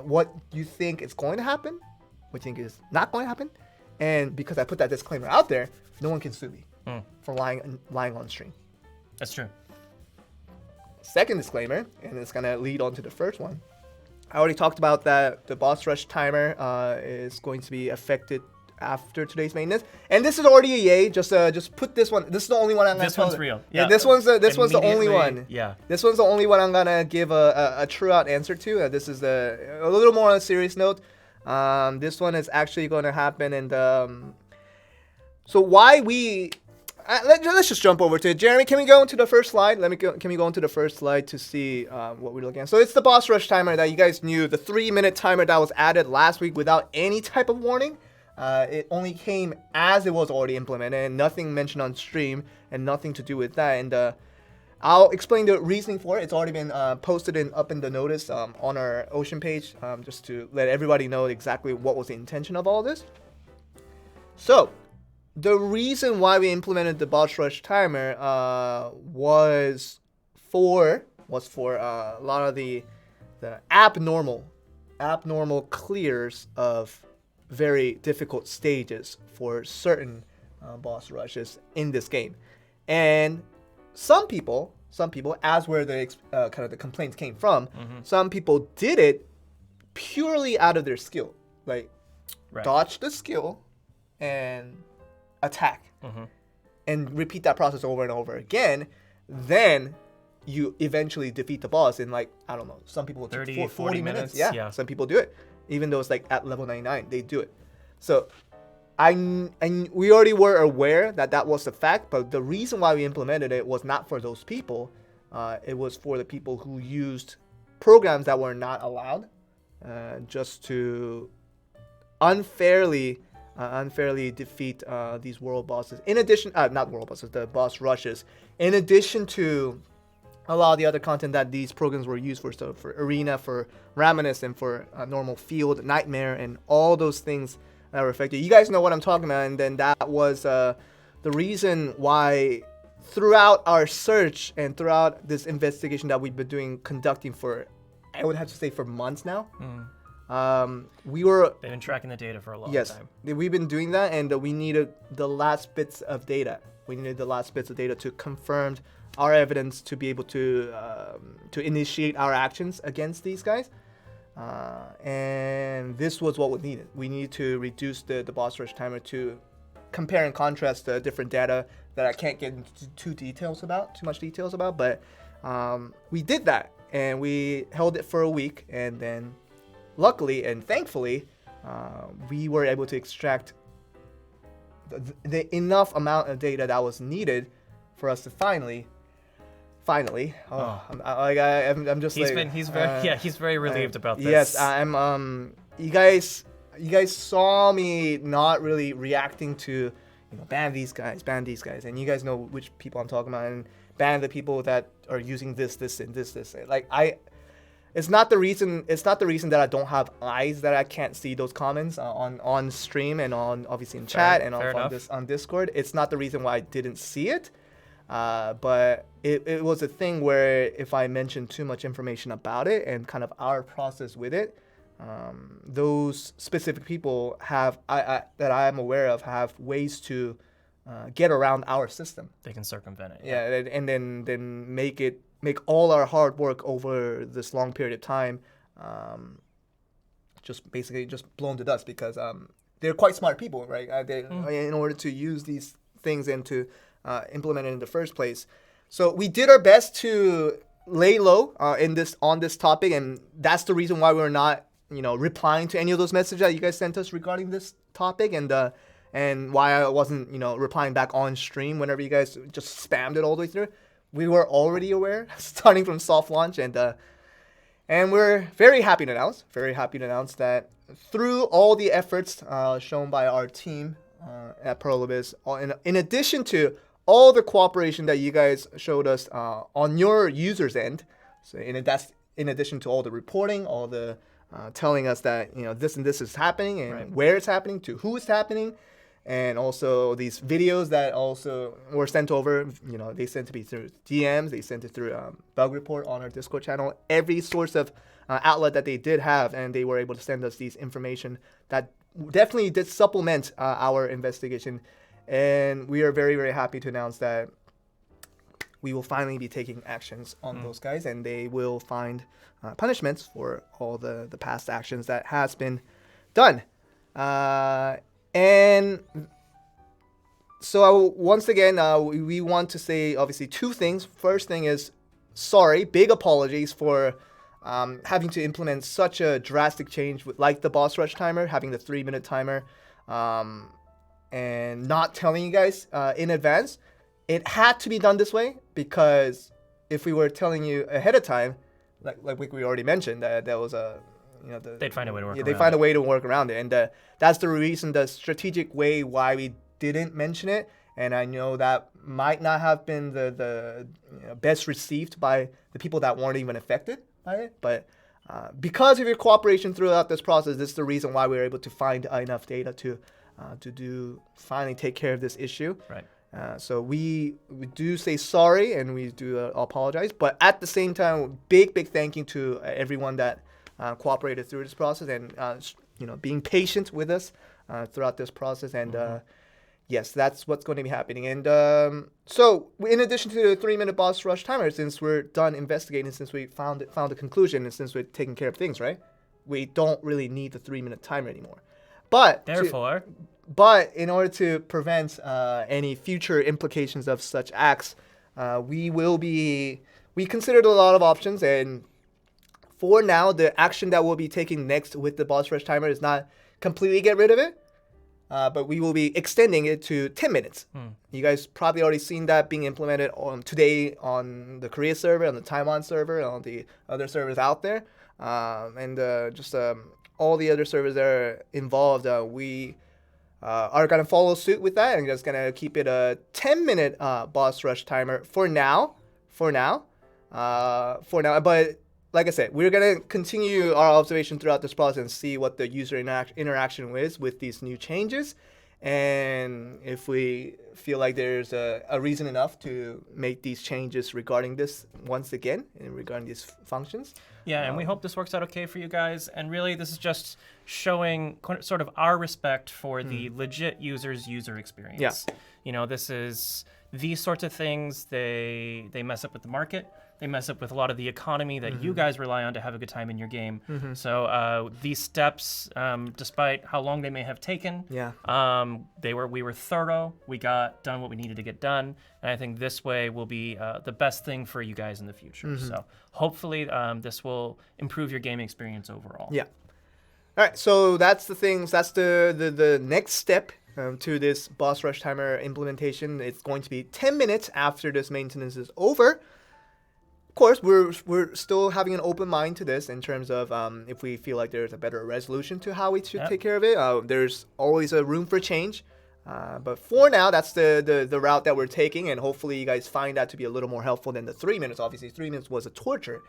what you think is going to happen, what you think is not going to happen, and because I put that disclaimer out there, no one can sue me for lying on stream. That's true. Second disclaimer, and it's gonna lead on to the first one. I already talked about that the boss rush timer is going to be affected after today's maintenance, and this is already a yay. Just put this one. This is the only one I'm gonna. This one's real. Yeah, this one's the only one. Yeah. This one's the only one I'm gonna give a true out answer to. This is a little more on a serious note. This one is actually going to happen, and so why we let's just jump over to it. Jeremy, can we go into the first slide? Can we go into the first slide to see what we're looking at? So it's the boss rush timer that you guys knew, the 3-minute timer that was added last week without any type of warning. It only came as it was already implemented, and nothing mentioned on stream, and nothing to do with that. And I'll explain the reasoning for it. It's already been posted up in the notice on our Ocean page, just to let everybody know exactly what was the intention of all this. So the reason why we implemented the boss rush timer was for a lot of the abnormal clears of very difficult stages for certain boss rushes in this game. And some people, as where the kind of the complaints came from, some people did it purely out of their skill, like dodge the skill and attack, and repeat that process over and over again. Then you eventually defeat the boss in, like, I don't know, some people 30, 40 minutes. Yeah, some people do it. Even though it's like at level 99, they do it. So we already were aware that was the fact, but the reason why we implemented it was not for those people. It was for the people who used programs that were not allowed, just to unfairly defeat these world bosses. In addition, not world bosses, the boss rushes. In addition to a lot of the other content that these programs were used for, so for Arena, for Raminus, and for normal Field, Nightmare, and all those things that were affected. You guys know what I'm talking about, and then that was the reason why throughout our search and throughout this investigation that we've been conducting for, I would have to say, for months now. They've been tracking the data for a long time. Yes, we've been doing that, and we needed the last bits of data. We needed the last bits of data to confirm our evidence to be able to initiate our actions against these guys. And this was what we needed. We needed to reduce the boss rush timer to compare and contrast the different data that I can't get into too much details about. But we did that, and we held it for a week, and then luckily and thankfully, we were able to extract the enough amount of data that was needed for us to finally. I'm just. He's very relieved about this. Yes, I'm. You guys saw me not really reacting to, ban these guys, and you guys know which people I'm talking about, and ban the people that are using this, and this. Like it's not the reason that I don't have eyes that I can't see those comments on stream and on obviously in chat and on Discord. It's not the reason why I didn't see it. But it was a thing where if I mentioned too much information about it and kind of our process with it, those specific people that I'm aware of have ways to get around our system. They can circumvent it. Yeah, and then make all our hard work over this long period of time just blown to dust, because they're quite smart people, right? In order to use these things and to implement it in the first place. So we did our best to lay low on this topic, and that's the reason why we're not replying to any of those messages that you guys sent us regarding this topic, and why I wasn't replying back on stream whenever you guys just spammed it all the way through. We were already aware starting from soft launch, and we're very happy to announce that through all the efforts shown by our team at Perlibis, in addition to all the cooperation that you guys showed us on your users' end, so that's in addition to all the reporting, all the telling us that this and this is happening, and where it's happening, to who it's happening, and also these videos that also were sent over. They sent to me through DMs, they sent it through bug report on our Discord channel, every source of outlet that they did have, and they were able to send us these information that definitely did supplement our investigation. And we are very, very happy to announce that we will finally be taking actions on those guys, and they will find punishments for all the past actions that has been done. And so once again, we want to say obviously two things. First thing is, sorry, big apologies for having to implement such a drastic change with like the boss rush timer, having the 3-minute timer, and not telling you guys in advance. It had to be done this way because if we were telling you ahead of time, like we already mentioned, that was a they'd find a way to work yeah, around they find it. a way to work around it, and that's the reason, the strategic way why we didn't mention it. And I know that might not have been the best received by the people that weren't even affected by it, but because of your cooperation throughout this process, this is the reason why we were able to find enough data to finally take care of this issue. Right. So we do say sorry and we do apologize, but at the same time, big thank you to everyone that cooperated through this process and being patient with us throughout this process. And yes, that's what's going to be happening. And so in addition to the 3-minute boss rush timer, since we're done investigating, since we found a conclusion, and since we're taking care of things, right, we don't really need the 3-minute timer anymore. But in order to prevent any future implications of such acts, we considered a lot of options, and for now, the action that we'll be taking next with the boss rush timer is not completely get rid of it, but we will be extending it to 10 minutes. You guys probably already seen that being implemented today on the Korea server, on the Taiwan server, and on the other servers out there, and just all the other servers that are involved. We are going to follow suit with that and just going to keep it a 10-minute boss rush timer for now. But like I said, we're going to continue our observation throughout this process and see what the user interaction is with these new changes. And if we feel like there's a reason enough to make these changes regarding this once again, and regarding these functions. Yeah, and we hope this works out okay for you guys. And really, this is just showing sort of our respect for the legit user's user experience. Yeah. This is these sorts of things, they mess up with the market. They mess up with a lot of the economy that you guys rely on to have a good time in your game. So these steps, despite how long they may have taken, we were thorough. We got done what we needed to get done, and I think this way will be the best thing for you guys in the future. So hopefully this will improve your gaming experience overall. Yeah. All right. So that's the things. That's the next step to this boss rush timer implementation. It's going to be 10 minutes after this maintenance is over. Of course, we're still having an open mind to this in terms of if we feel like there's a better resolution to how we should take care of it. There's always a room for change. But for now, that's the route that we're taking, and hopefully you guys find that to be a little more helpful than the 3 minutes. Obviously, 3 minutes was a torture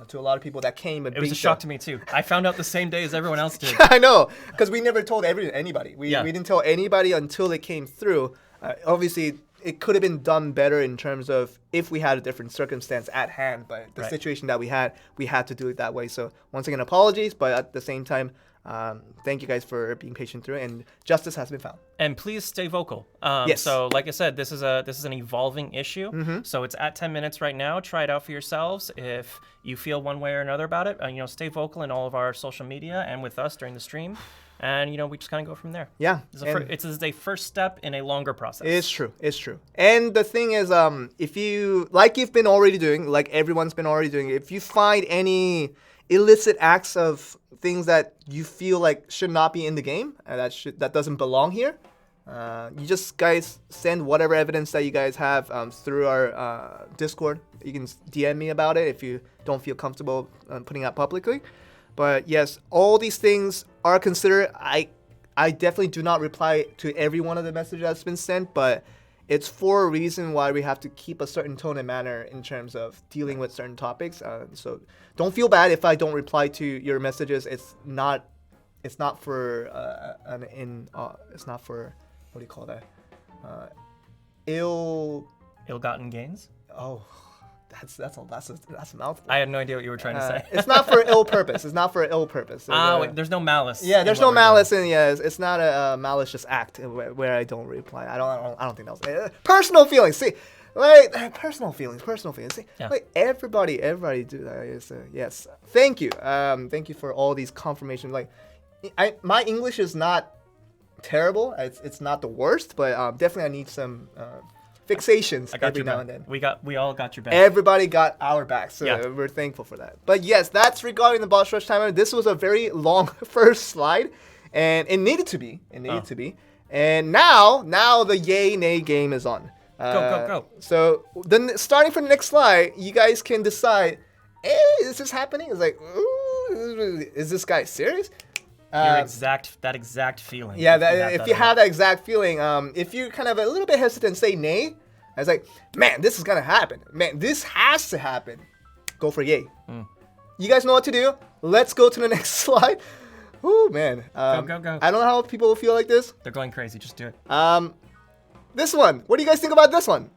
to a lot of people that came. It was a shock to me, too. I found out the same day as everyone else did. I know, because we never told anybody. We didn't tell anybody until it came through. Obviously, it could have been done better in terms of if we had a different circumstance at hand, but the situation that we had to do it that way. So once again, apologies, but at the same time, thank you guys for being patient through it, and justice has been found. And please stay vocal. Yes. So like I said, this is an evolving issue. So it's at 10 minutes right now. Try it out for yourselves. If you feel one way or another about it, stay vocal in all of our social media and with us during the stream. And, we just kind of go from there. Yeah. It's a first step in a longer process. It's true. And the thing is, if you, like you've been already doing, like everyone's been already doing, if you find any illicit acts of things that you feel like should not be in the game, that doesn't belong here, you just guys send whatever evidence that you guys have through our Discord. You can DM me about it if you don't feel comfortable putting out publicly. But yes, all these things are considered. I definitely do not reply to every one of the messages that's been sent, but it's for a reason why we have to keep a certain tone and manner in terms of dealing with certain topics. So don't feel bad if I don't reply to your messages. It's not for it's not for, what do you call that? Ill-gotten gains? Oh. That's a mouthful. I had no idea what you were trying to say. It's not for ill purpose. Wait, there's no malice. Yeah, there's no malice, and it's not a malicious act where I don't reply. I don't think that was personal feelings. See, like personal feelings. See, like everybody do that. Yes. Thank you. Thank you for all these confirmations. Like, my English is not terrible. It's not the worst, but definitely I need some fixations I got every your now back. and then. We all got your back. Everybody got our back, so Yeah. we're thankful for that. But yes, that's regarding the boss rush timer. This was a very long first slide, and it needed to be. It needed to be. And now the yay nay game is on. Go. So then, starting from the next slide, you guys can decide. Hey, is this happening? It's like, ooh, is this guy serious? that exact feeling. Yeah, if you have that exact feeling, if you're kind of a little bit hesitant, say nay. I was like, man, this is gonna happen. Man, this has to happen. Go for yay. You guys know what to do. Let's go to the next slide. Oh man. Go. I don't know how people will feel like this. They're going crazy. Just do it. This one. What do you guys think about this one?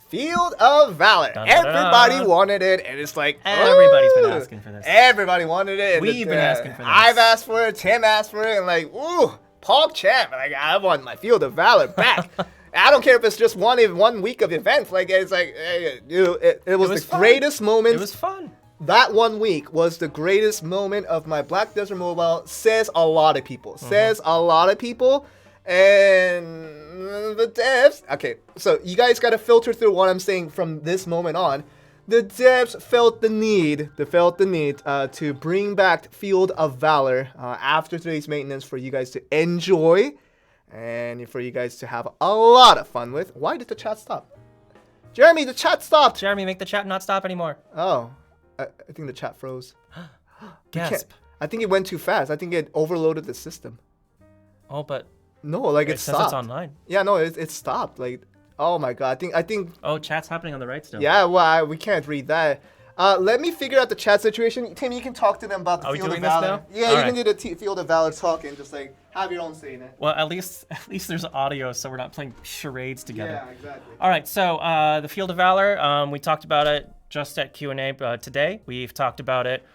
Field of Valor. Everybody wanted it, and it's like Everybody's been ooh. asking for this. Everybody wanted it. And We've been asking for this. I've asked for it. Tim asked for it, and like, ooh, Pog Champ. Like, I want my Field of Valor back. I don't care if it's just one week of events. Like, it's like, it was the greatest moment. It was fun. That 1 week was the greatest moment of my Black Desert Mobile. Says a lot of people. Says a lot of people. And the devs. Okay, so you guys got to filter through what I'm saying from this moment on. The devs felt the need to bring back Field of Valor after today's maintenance for you guys to enjoy and for you guys to have a lot of fun with. Why did the chat stop? Jeremy, the chat stopped. Jeremy, make the chat not stop anymore. Oh, I think the chat froze. Gasp. I think it went too fast. I think it overloaded the system. Oh, but No, like it it says stopped. it's online. Yeah, no, it stopped. Like, oh my god, I think. Oh, chat's happening on the right still. Yeah, well, we can't read that. Let me figure out the chat situation. Tim, you can talk to them about the Are we Field of doing this Valor. now? Yeah, All you right. can do the Field of Valor talk and just like have your own say in it. Well, at least there's audio, so we're not playing charades together. Yeah, exactly. All right, so the Field of Valor, we talked about it just at Q&A today. We've talked about it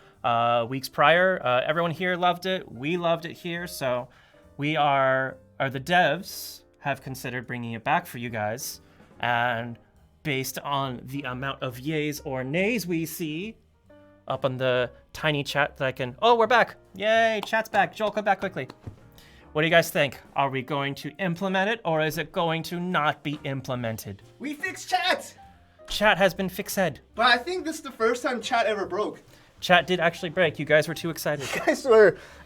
weeks prior. Everyone here loved it. We loved it here. So we are the devs have considered bringing it back for you guys. And based on the amount of yays or nays we see up on the tiny chat that I can... Oh, we're back. Yay, chat's back. Joel, come back quickly. What do you guys think? Are we going to implement it, or is it going to not be implemented? We fixed chat, Chat has been fixed. but I think this is the first time chat ever broke. Chat did actually break. You guys were too excited.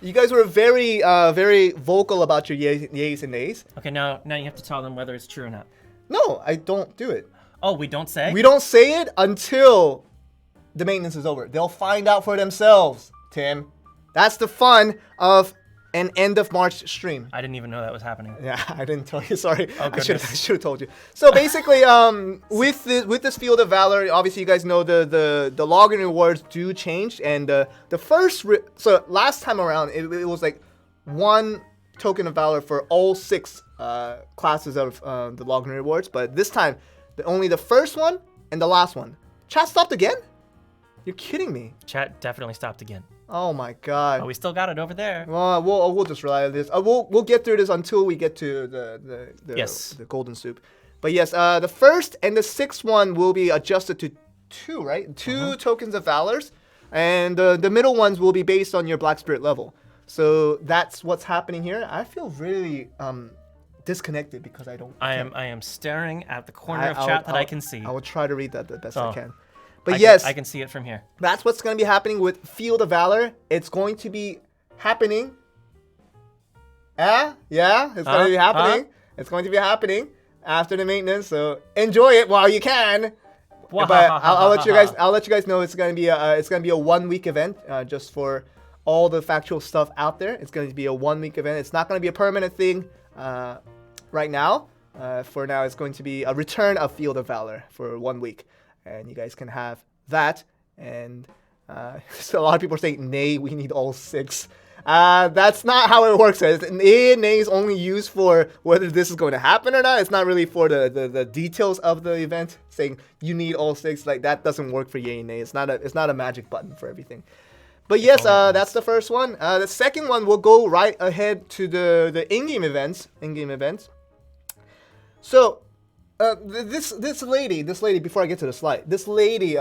You guys were very very vocal about your yays and nays. Okay, now you have to tell them whether it's true or not. No, I don't do it. Oh, we don't say? We don't say it until the maintenance is over. They'll find out for themselves, Tim. That's the fun of an end of March stream. I didn't even know that was happening. Yeah, I didn't tell you. Sorry. Oh, I should goodness. have told you. So basically, with this Field of Valor, obviously you guys know the login rewards do change, and the first so last time around it was like 1 token of Valor for all 6 classes of the login rewards, but this time only the first one and the last one. Chat stopped again? You're kidding me. Chat definitely stopped again. Oh my god. Oh, we still got it over there. Well, we'll just rely on this. We'll get through this until we get to the golden soup. But yes, the first and the 6th one will be adjusted to 2, right? 2 tokens of valors, and the middle ones will be based on your Black Spirit level. So that's what's happening here. I feel really disconnected because I don't. I am staring at the corner of chat that I can see. I will try to read that the best I Oh. can. But yes, I can see it from here. that's what's going to be happening with Field of Valor. It's going to be happening. Yeah, it's going to be happening. It's going to be happening after the maintenance. So enjoy it while you can. But I'll let you guys know it's going to be a 1 week event just for all the factual stuff out there. It's going to be a 1 week event. It's not going to be a permanent thing right now. For now, it's going to be a return of Field of Valor for 1 week. And you guys can have that. And so a lot of people are saying, nay, we need all 6. That's not how it works. Nay is only used for whether this is going to happen or not. It's not really for the details of the event, saying you need all 6. Like, that doesn't work for yay and nay. It's not a magic button for everything. But yes, that's the first one. The second one will go right ahead to the in-game events. So... this lady, before I get to the slide, this lady,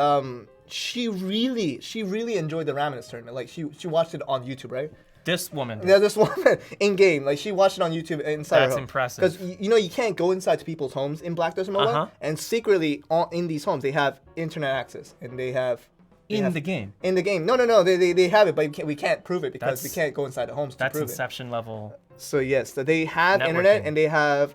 she really enjoyed the Raminus tournament. Like, she watched it on YouTube, right? This woman. Yeah, this woman in game. Like she watched it on YouTube inside. That's her home. impressive. Because you can't go inside to people's homes in Black Desert Mobile, and secretly in these homes they have internet access and they have. In the game. In the game. No. They have it, but we can't prove it because we can't go inside the homes to prove it. That's Inception level. So yes, so they have networking. internet and they have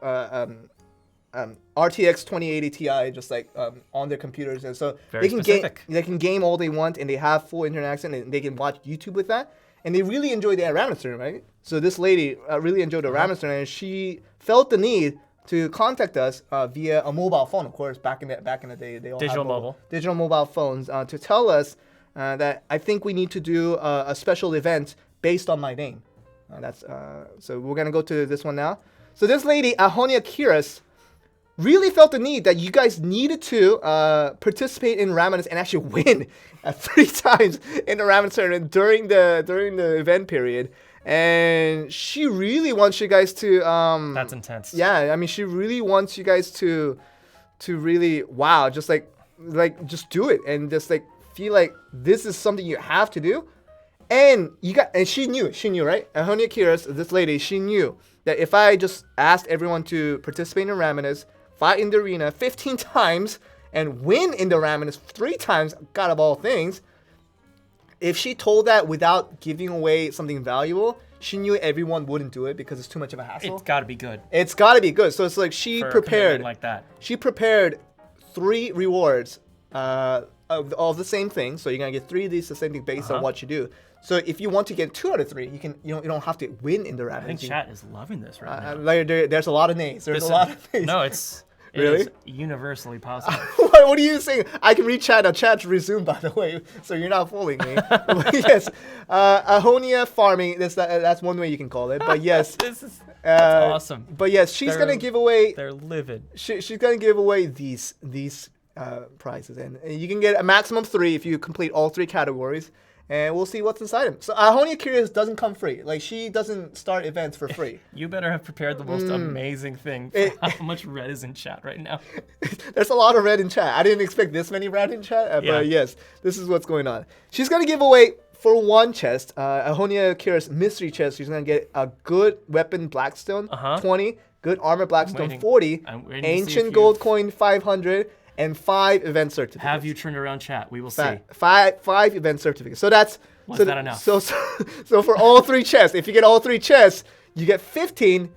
RTX 2080 Ti just like on their computers, and so Very specific. They can game all they want, and they have full internet access, and they can watch YouTube with that, and they really enjoy the Ramaster, right? So this lady really enjoyed the Ramaster, and she felt the need to contact us via a mobile phone. Of course, back in the day, they all Digital had digital mobile phones to tell us that I think we need to do a special event based on my name. So we're gonna go to this one now. So this lady, Ahonia Kiras, really felt the need that you guys needed to participate in Ramadas and actually win 3 times in the Ramadan tournament during the event period. And she really wants you guys to That's intense. Yeah, I mean she really wants you guys to really just just do it and just like feel like this is something you have to do. And she knew, right? Ahonia Kiras, this lady, she knew that if I just asked everyone to participate in Ramadas, fight in the arena 15 times and win in the Ramadas 3 times, God of all things, if she told that without giving away something valuable, she knew everyone wouldn't do it because it's too much of a hassle. It's got to be good. It's got to be good. So it's like she for prepared like that. She prepared 3 rewards of the same thing. So you're gonna get 3 of these, the same thing based on what you do. So if you want to get 2 out of 3, you don't have to win in the Ramadan. I think chat is loving this right now. There's a lot of nays. There's a lot of nays. No, it really is universally positive. What are you saying? I can read chat. Now chat's resumed, by the way, so you're not fooling me. Yes, Ahonia farming. That's one way you can call it. But yes, That's awesome. But yes, she's gonna give away. They're livid. She's gonna give away these prizes, and you can get a maximum 3 if you complete all 3 categories. And we'll see what's inside him. So Ahonia Curious doesn't come free. Like she doesn't start events for free. You better have prepared the most amazing thing. How much red is in chat right now? There's a lot of red in chat. I didn't expect this many red in chat, but yes, this is what's going on. She's gonna give away for 1 chest, Ahonia Curious mystery chest. She's gonna get a good weapon Blackstone 20, good armor Blackstone 40, ancient gold coin 500. And 5 event certificates. Have you turned around chat? We will see. 5 event certificates. So that's Was that enough? So for all 3 chests, if you get all 3 chests, you get 15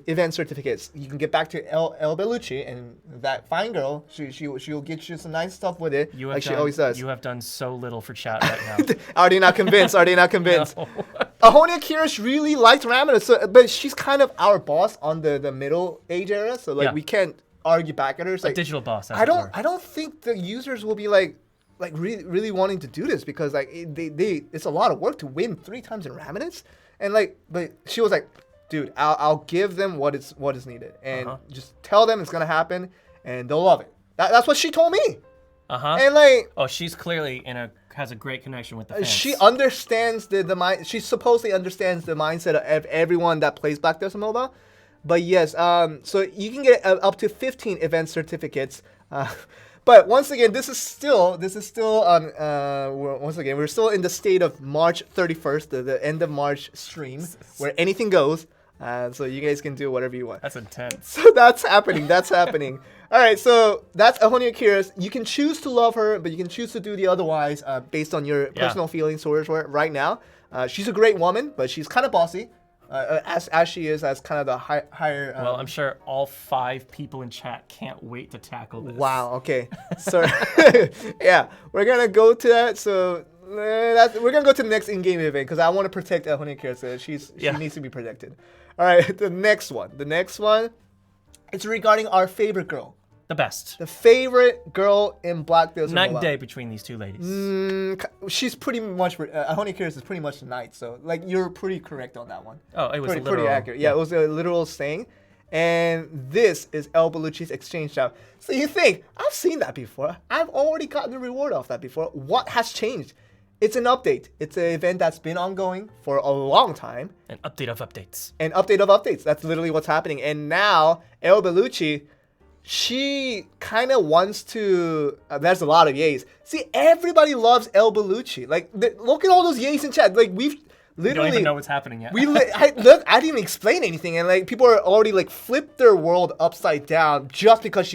event certificates. You can get back to El Bellucci, and that fine girl, she'll get you some nice stuff with it, she always does. You have done so little for chat right now. Are they not convinced? No. Ahonia Kirish really liked Ramada, but she's kind of our boss on the middle age era, so we can't argue back at her. It's like digital boss. I don't think the users will be like really wanting to do this because it's a lot of work to win 3 times in Ramadas, and but she was like, dude, I'll give them what is needed, and just tell them it's gonna happen, and they'll love it. That's what she told me. And she's clearly has a great connection with the fans. She understands the mind. She supposedly understands the mindset of everyone that plays Black Desert Mobile. But yes, so you can get up to 15 event certificates. But once again, this is still we're still in the state of March 31st, the end of March stream, where anything goes. So you guys can do whatever you want. That's intense. So that's happening. All right, so that's Ahonia Kiras. You can choose to love her, but you can choose to do the otherwise based on your personal feelings towards her right now. She's a great woman, but she's kind of bossy. As she is as kind of the higher. Well, I'm sure all 5 people in chat can't wait to tackle this. Wow. Okay. So yeah, we're gonna go to that. So we're gonna go to the next in-game event because I want to protect Ahonia Kirsa. She needs to be protected. All right. The next one. It's regarding our favorite girl. The best. The favorite girl in Black Desert Night and day between these 2 ladies. She's pretty much, Ahonia Kiris is pretty much the knight, so you're pretty correct on that one. Oh, it was pretty accurate. Yeah, it was a literal saying. And this is El Bellucci's exchange job. So you think, I've seen that before. I've already gotten the reward off that before. What has changed? It's an update. It's an event that's been ongoing for a long time. An update of updates. That's literally what's happening. And now, El Bellucci, she kind of wants to. There's a lot of yays. See, everybody loves El Bellucci. Look at all those yays in chat. You don't even know what's happening yet. I didn't even explain anything, and like people are already like flipped their world upside down just because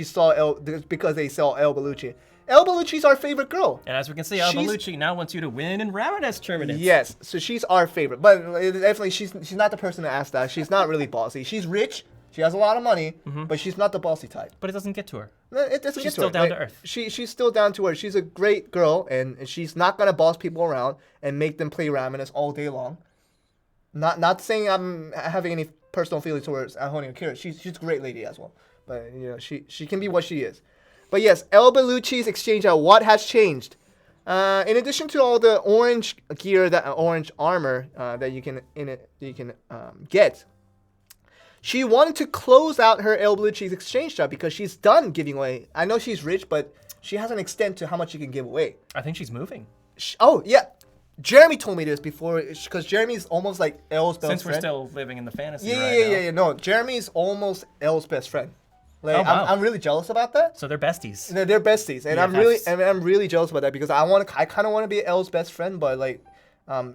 because they saw El Bellucci. El Bellucci's our favorite girl. And as we can see, El Bellucci now wants you to win in Ravenous tournaments. Yes, so she's our favorite, but definitely she's not the person to ask that. She's not really bossy. She's rich. She has a lot of money, but she's not the bossy type. But it doesn't get to her. No, it doesn't get to her. She's still down to earth. She's still down to earth. She's a great girl, and she's not gonna boss people around and make them play Ravenous all day long. Not saying I'm having any personal feelings towards Ahoni and Kira. She's a great lady as well, but you know she can be what she is. But yes, El Bellucci's exchange out. What has changed? In addition to all the orange gear, orange armor that you can get. She wanted to close out her El Bellucci's exchange job because she's done giving away. I know she's rich, but she has an extent to how much she can give away. I think she's moving. Oh, yeah. Jeremy told me this before because Jeremy's almost like Elle's best friend. Since we're still living in the fantasy Yeah. No, Jeremy's almost Elle's best friend. Like, wow. I'm really jealous about that. So they're besties. They're besties, and I'm really jealous about that because I kind of want to be Elle's best friend, but like,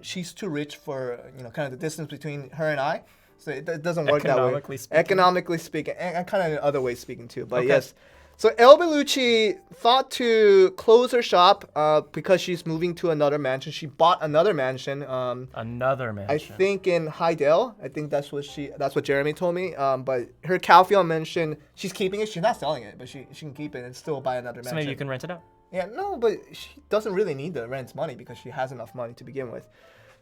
she's too rich for kind of the distance between her and I. So it doesn't work that way. Economically speaking, and kind of in other ways speaking too. But yes. So El Bellucci thought to close her shop because she's moving to another mansion. She bought another mansion. Another mansion. I think in Hydale. I think that's what Jeremy told me. But her Calfion mansion, she's keeping it. She's not selling it, but she can keep it and still buy another mansion. So maybe you can rent it out. Yeah, no, but she doesn't really need the rent money because she has enough money to begin with.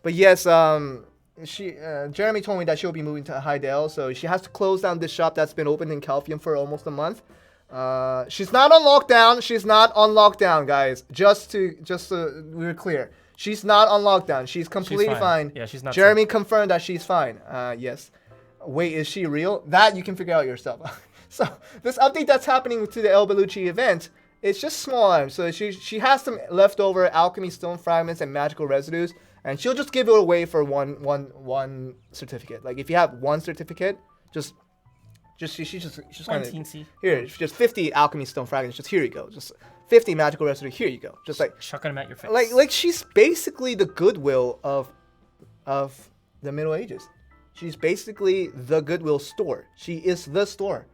But yes, Jeremy told me that she'll be moving to Hydale, so she has to close down this shop that's been open in Calfium for almost a month. She's not on lockdown. She's not on lockdown, guys. Just so we're clear, she's not on lockdown. She's completely fine. Yeah, she's not. Jeremy confirmed that she's fine. Yes. Wait, is she real? That you can figure out yourself. So this update that's happening to the El Bellucci event, it's just small items. So she has some leftover alchemy stone fragments and magical residues. And she'll just give it away for one certificate. Like if you have one certificate, she's kind of here. Just 50 alchemy stone fragments. Just here you go. Just 50 magical residue. Here you go. Just like chucking them at your face. Like she's basically the Goodwill of the Middle Ages. She's basically the Goodwill store. She is the store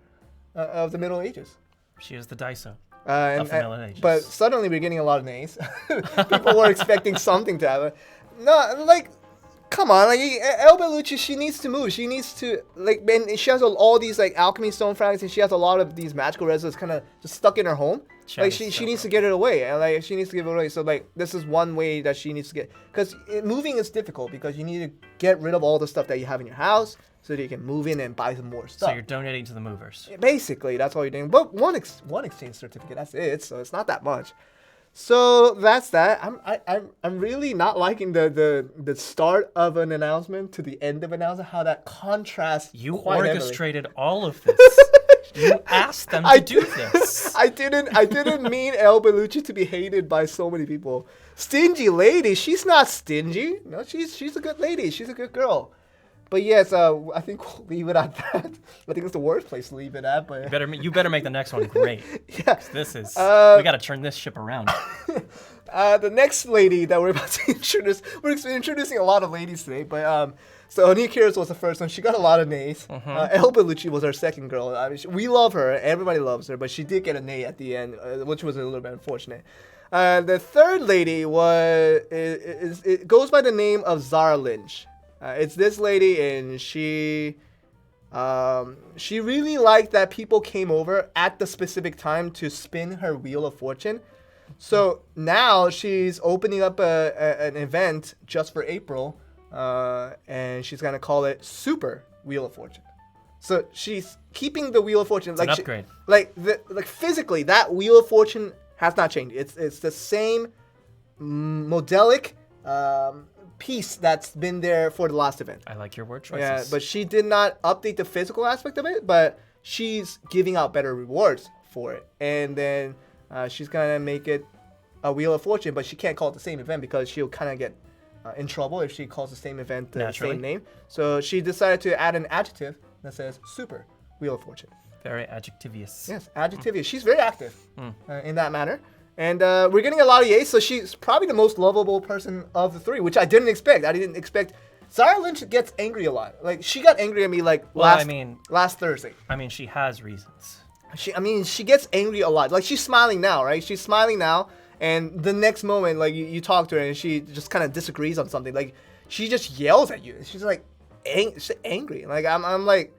of the Middle Ages. She is the Daiso. But suddenly we're getting a lot of nays. People were expecting something to happen. No, like, come on, like El Bellucci, she needs to move. She needs to and she has all these like alchemy stone fragments, and she has a lot of these magical residues kind of just stuck in her home. Like she needs to get it away, and like she needs to give it away. So like this is one way that she needs to get, because moving is difficult because you need to get rid of all the stuff that you have in your house so that you can move in and buy some more stuff. So you're donating to the movers. Basically, that's all you're doing. But one exchange certificate, that's it. So it's not that much. So that's that. I'm really not liking the start of an announcement to the end of an announcement. How that contrasts. You orchestrated all of this. You asked them to do this. I didn't mean El Bellucci to be hated by so many people. Stingy lady. She's not stingy. No, she's a good lady. She's a good girl. But yes, I think we'll leave it at that. I think it's the worst place to leave it at. But you better make the next one great. Yeah, this is we got to turn this ship around. The next lady that we're about to introduce, we're introducing a lot of ladies today. But so Onikiris was the first one. She got a lot of nays. El Bellucci was our second girl. I mean, we love her. Everybody loves her, but she did get a nay at the end, which was a little bit unfortunate. The third lady it goes by the name of Zara Lynch. It's this lady, and she really liked that people came over at the specific time to spin her Wheel of Fortune. So now she's opening up an event just for April, and she's gonna call it Super Wheel of Fortune. So she's keeping the Wheel of Fortune. It's an upgrade. Physically, that Wheel of Fortune has not changed. It's the same modelic piece that's been there for the last event. I like your word choices. Yeah, but she did not update the physical aspect of it, but she's giving out better rewards for it. And then she's gonna make it a Wheel of Fortune, but she can't call it the same event because she'll kind of get in trouble if she calls the same event the same name. So she decided to add an adjective that says Super Wheel of Fortune. Very adjectivious. Yes, adjectivious. She's very active in that manner. And we're getting a lot of yays, so she's probably the most lovable person of the three, which I didn't expect. I didn't expect Zara Lynch gets angry a lot. Like she got angry at me like last Thursday. I mean, she has reasons. She gets angry a lot. Like she's smiling now, right? She's smiling now, and the next moment, like you talk to her and she just kind of disagrees on something. Like she just yells at you. She's like she's angry. Like I'm like,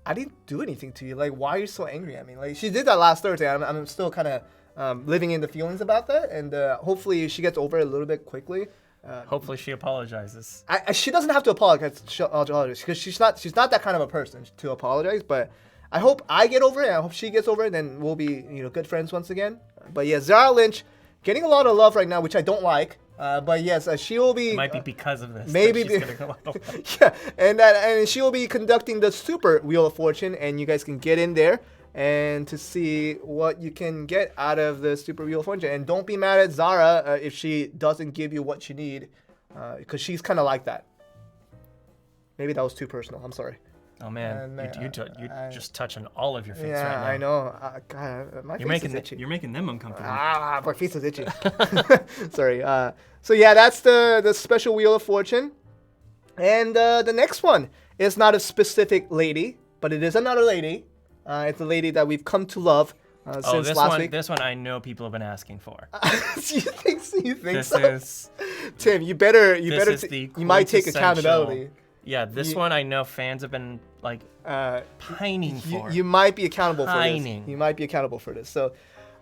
I didn't do anything to you. Like why are you so angry at me? Like she did that last Thursday. I'm still kind of living in the feelings about that, and hopefully she gets over it a little bit quickly. Hopefully she apologizes. She doesn't have to apologize because she's not that kind of a person to apologize. But I hope I get over it. I hope she gets over it. Then we'll be good friends once again. But yeah, Zara Lynch getting a lot of love right now, which I don't like. But yes, she will be. It might be because of this. Maybe. Yeah, and she will be conducting the Super Wheel of Fortune, and you guys can get in there and to see what you can get out of the Super Wheel of Fortune. And don't be mad at Zara if she doesn't give you what you need, because she's kind of like that. Maybe that was too personal. I'm sorry. Oh man, you just touching all of your face right now. I know. God, my face is itchy. You're making them uncomfortable. My face is itchy. Sorry. So yeah, that's the special Wheel of Fortune, and the next one is not a specific lady, but it is another lady. It's a lady that we've come to love since last week. This one I know people have been asking for. You think this so? Is Tim, you might take accountability. Yeah, this one I know fans have been like pining for. You might be accountable for this. You might be accountable for this. So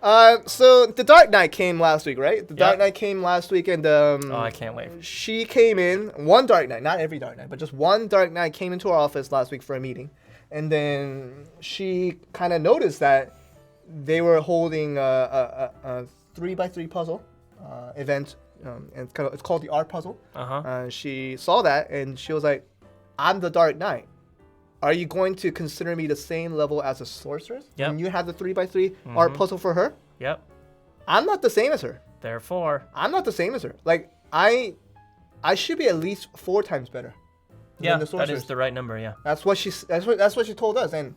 the Dark Knight came last week, right? The Dark Knight came last week, and I can't wait. She came in one Dark Knight, not every Dark Knight, but just one Dark Knight came into our office last week for a meeting, and then she kind of noticed that they were holding a 3x3 puzzle event. And it's called the art puzzle. She saw that and she was like, "I'm the Dark Knight. Are you going to consider me the same level as a sorceress?" Yep. And you have the 3x3 art puzzle for her. Yep. I'm not the same as her. Therefore, I'm not the same as her. Like I should be at least 4 times better. Yeah, that is the right number. Yeah. That's what she told us, and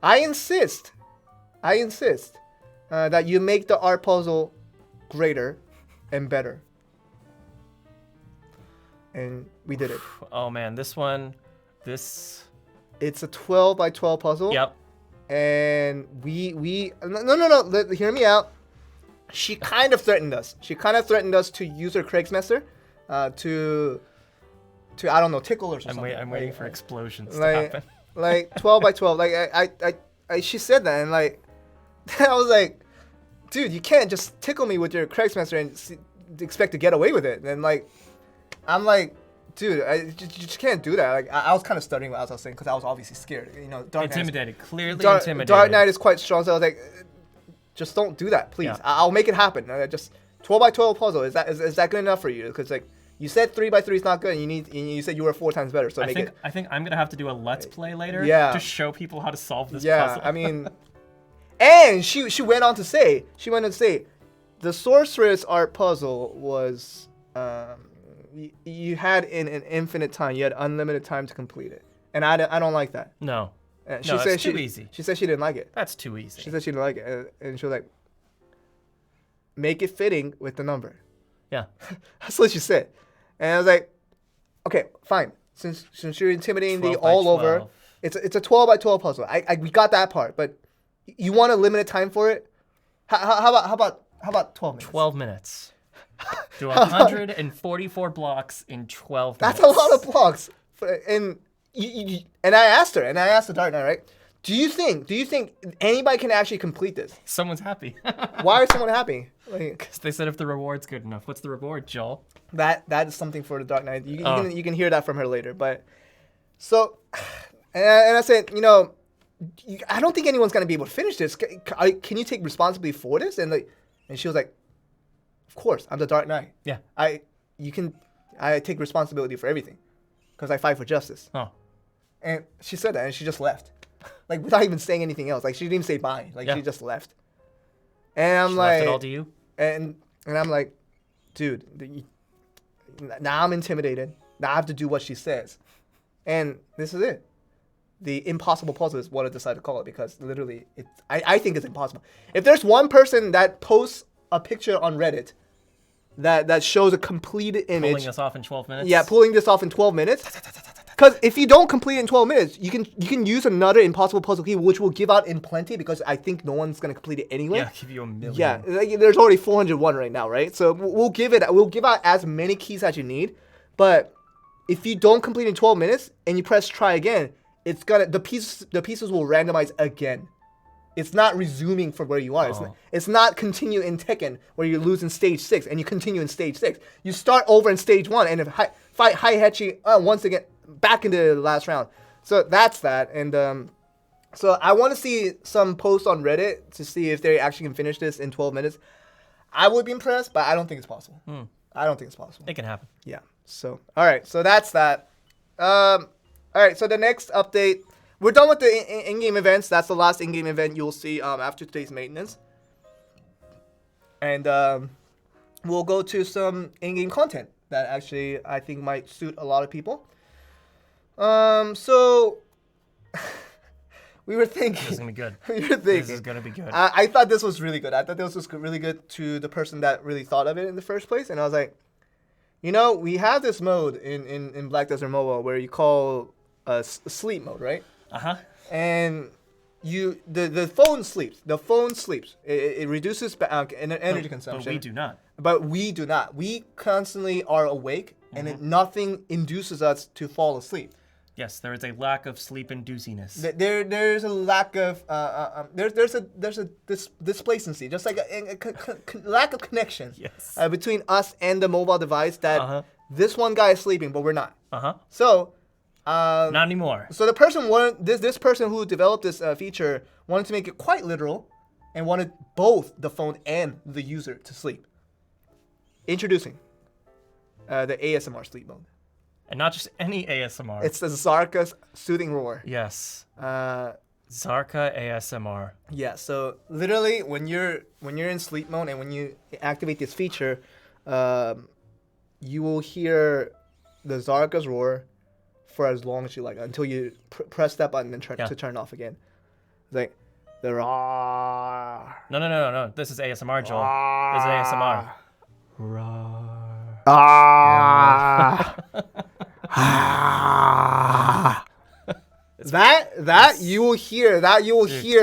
I insist that you make the art puzzle greater and better. And we did it. Oh man, it's a 12 by 12 puzzle. Yep. And no, hear me out. She kind of threatened us. To use her Kriegsmesser to I don't know, tickle or something. I'm waiting for explosions to happen. Like 12 by 12. Like she said that, and like I was like, dude, you can't just tickle me with your Kriegsmesser and expect to get away with it. And like, I'm like, dude, you just can't do that. Like, I was kind of stuttering what I was saying because I was obviously scared. Intimidated. Dark Knight is quite strong, so I was like, just don't do that, please. Yeah. I'll make it happen. Just 12 by 12 puzzle. Is that good enough for you? Because like, you said 3 by 3 is not good. And you said you were 4 times better. So I think I'm gonna have to do a let's play later. Yeah. To show people how to solve this puzzle. Yeah, I mean. And she went on to say, the sorceress art puzzle was, you had an infinite time. You had unlimited time to complete it. And I don't like that. No. That's too easy. She said she didn't like it. That's too easy. She said she didn't like it. And she was like, make it fitting with the number. Yeah. That's what she said. And I was like, okay, fine. Since you're intimidating me all over, it's a 12 by 12 puzzle. We got that part, but you want a limited time for it? How about 12 minutes? 12 minutes. Do 144 blocks in 12 minutes. That's a lot of blocks. And I asked her, the Dark Knight, right? Do you think anybody can actually complete this? Someone's happy. Why is someone happy? Because they said if the reward's good enough. What's the reward, Joel? That is something for the Dark Knight. You can hear that from her later. But so, and I said, I don't think anyone's gonna be able to finish this. Can you take responsibility for this? And she was like, of course, I'm the Dark Knight. Yeah. I take responsibility for everything, because I fight for justice. Oh. And she said that, and she just left, like without even saying anything else. Like she didn't even say bye. Like she just left. And I'm left it all to you. And I'm like, dude, now I'm intimidated. Now I have to do what she says, and this is it. The impossible puzzle is what I decided to call it, because literally, I think it's impossible. If there's one person that posts a picture on Reddit that shows a completed image. Pulling this off in 12 minutes. Yeah, pulling this off in 12 minutes. Because if you don't complete it in 12 minutes, you can use another impossible puzzle key, which will give out in plenty because I think no one's gonna complete it anyway. Yeah, give you a million. Yeah, like, there's already 401 right now, right? So we'll give out as many keys as you need, but if you don't complete in 12 minutes and you press try again, the pieces will randomize again. It's not resuming from where you are. It's not continue in Tekken where you lose in stage 6 and you continue in stage 6. You start over in stage 1 and fight Heihachi once again back into the last round. So that's that. And so I want to see some posts on Reddit to see if they actually can finish this in 12 minutes. I would be impressed, but I don't think it's possible. I don't think it's possible. It can happen. Yeah. So all right. So that's that. All right. So the next update. We're done with the in-game events. That's the last in-game event you'll see after today's maintenance. And we'll go to some in-game content that actually I think might suit a lot of people. So we were thinking. This is going to be good. We were thinking. This is going to be good. I thought this was really good. I thought this was really good to the person that really thought of it in the first place. And I was like, we have this mode in Black Desert Mobile where you call sleep mode, right? Uh-huh. And the phone sleeps. The phone sleeps. It reduces energy consumption. But we do not. But we do not. We constantly are awake, and nothing induces us to fall asleep. Yes, there is a lack of sleep induciness. There's a lack of there's a displacency, just like a lack of connection between us and the mobile device. That this one guy is sleeping, but we're not. So. Not anymore. So the person this person who developed this feature wanted to make it quite literal, and wanted both the phone and the user to sleep. Introducing the ASMR sleep mode. And not just any ASMR. It's the Zarka's soothing roar. Yes. Zarka ASMR. Yeah. So literally, when you're in sleep mode and when you activate this feature, you will hear the Zarka's roar for as long as you like, until you press that button and try to turn it off again. It's like the roar. No. This is ASMR, Joel. This is ASMR. Roar. That you will hear.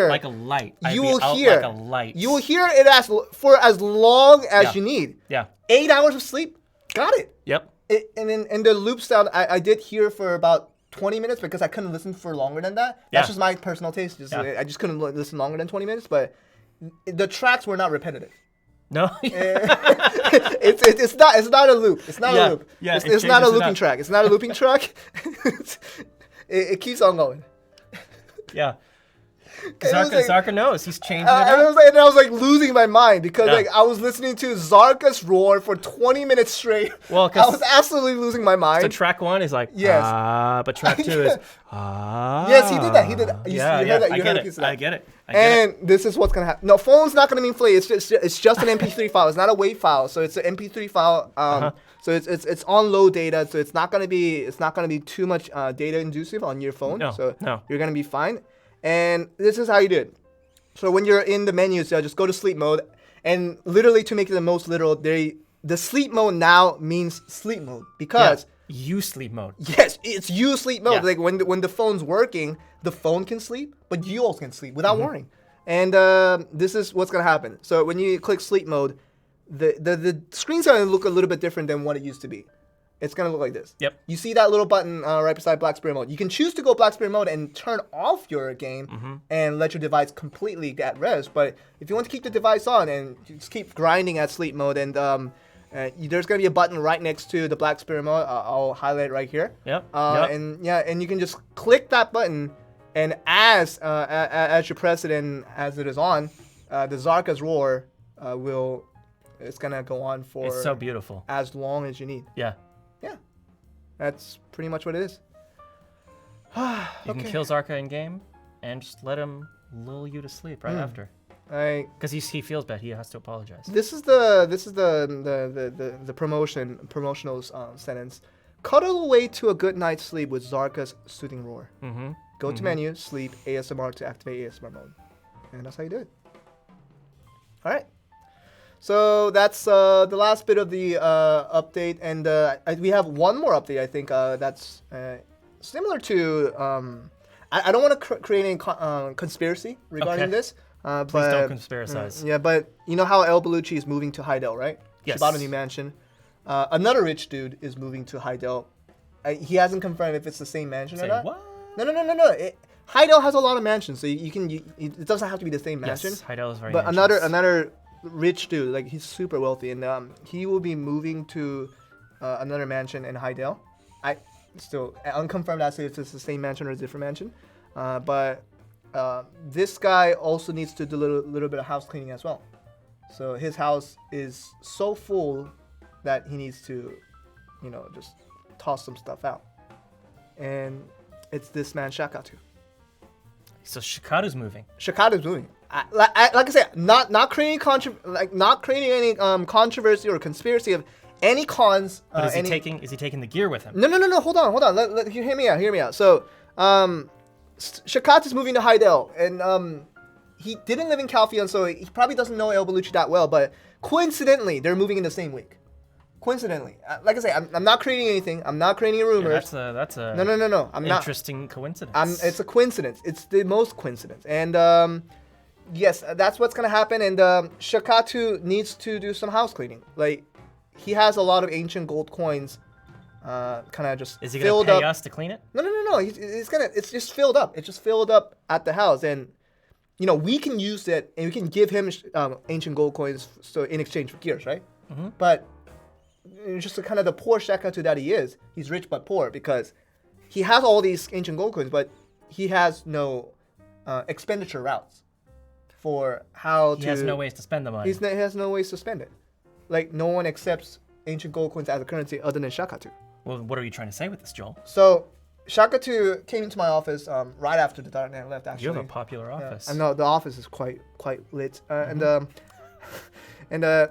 Like a light. You will hear. Like a light. You will hear it for as long as you need. Yeah. 8 hours of sleep. Got it. Yep. And the loop sound I did hear for about 20 minutes because I couldn't listen for longer than that. That's just my personal taste. I just couldn't listen longer than 20 minutes, but the tracks were not repetitive. No. It's not a loop. It's not a loop. Yeah, it's not a looping track. It's not a looping track. It keeps on going. Yeah. Zarka knows he's changing it up. And I was like losing my mind because like I was listening to Zarka's roar for 20 minutes straight. Well, I was absolutely losing my mind. So track 1 is like but track 2 is Yes, he did that. You heard that. I get it. And this is what's gonna happen. No, phone's not gonna mean play. It's just an MP3 file. It's not a WAV file. So it's an MP3 file. So it's on low data. So it's not gonna be too much data inducive on your phone. So you're gonna be fine. And this is how you do it. So when you're in the menu, so just go to sleep mode. And literally, to make it the most literal, the sleep mode now means sleep mode because you sleep mode. Yes, it's you sleep mode. Like when the phone's working, the phone can sleep, but you also can sleep without worrying. And this is what's gonna happen. So when you click sleep mode, the screen's gonna look a little bit different than what it used to be. It's going to look like this. Yep. You see that little button right beside Black Spirit mode. You can choose to go Black Spirit mode and turn off your game and let your device completely get rest. But if you want to keep the device on and just keep grinding at sleep mode, and there's going to be a button right next to the Black Spirit mode. I'll highlight it right here. Yep. And you can just click that button, and as you press it and as it is on, the Zarka's roar it's going to go on for... It's so beautiful. As long as you need. Yeah. Yeah, that's pretty much what it is. You can kill Zarka in game and just let him lull you to sleep right after. Because he feels bad. He has to apologize. This is the promotional sentence. Cuddle away to a good night's sleep with Zarka's soothing roar. Go to menu, sleep, ASMR to activate ASMR mode, and that's how you do it. All right. So that's the last bit of the update, and we have one more update. I think that's similar to. I don't want to create any conspiracy regarding this. Please but, don't conspiracize. Yeah, but you know how El Bellucci is moving to Heidel, right? Yes. She bought a new mansion. Another rich dude is moving to Heidel. He hasn't confirmed if it's the same mansion or not. What? No. Heidel has a lot of mansions, so it doesn't have to be the same mansion. Yes, Heidel is very But mansions. another rich dude, like he's super wealthy, and he will be moving to another mansion in Heidel. I still unconfirmed as if it's the same mansion or a different mansion. But this guy also needs to do a little bit of house cleaning as well. So his house is so full that he needs to, just toss some stuff out. And it's this man Shakatu. So Shikata's moving. Shikata's moving. Like I said, not creating any controversy or conspiracy of any cons. But is he taking the gear with him? No. Hold on. Hear me out. So Shikata's moving to Heidel, and he didn't live in Calpheon, so he probably doesn't know El Bellucci that well. But coincidentally, they're moving in the same week. Coincidentally, like I say, I'm not creating anything. I'm not creating rumors. Yeah, that's a no. I'm not. Interesting coincidence. It's a coincidence. It's the most coincidence, and yes, that's what's gonna happen. And Shakatu needs to do some house cleaning. Like he has a lot of ancient gold coins, kind of just Is he filled gonna pay up. us to clean it? No. It's just filled up. It's just filled up at the house, and we can use it, and we can give him ancient gold coins so in exchange for gears, right? Mm-hmm. But just the kind of the poor Shakatu that he is, he's rich but poor because he has all these ancient gold coins, but he has no expenditure routes for how to. He has no ways to spend the money. He has no ways to spend it. Like no one accepts ancient gold coins as a currency other than Shakatu. Well, what are you trying to say with this, Joel? So Shakatu came into my office right after the Dark Knight left. Actually, You have a popular office. I know the office is quite lit, and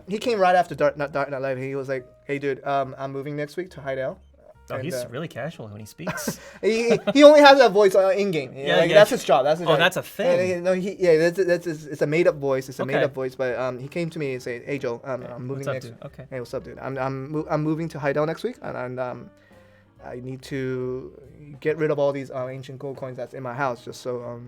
he came right after Dark Knight left. He was like, "Hey, dude, I'm moving next week to Heidel." Oh, he's really casual when he speaks. he only has that voice in game. Yeah. That's his job. That's his job. That's a thing. It's a made up voice. It's a Okay. made up voice. But he came to me and said, "Hey, Joe, I'm moving What's up, next." dude? Okay. Hey, what's up, dude? I'm moving to Heidel next week, and I need to get rid of all these ancient gold coins that's in my house, just so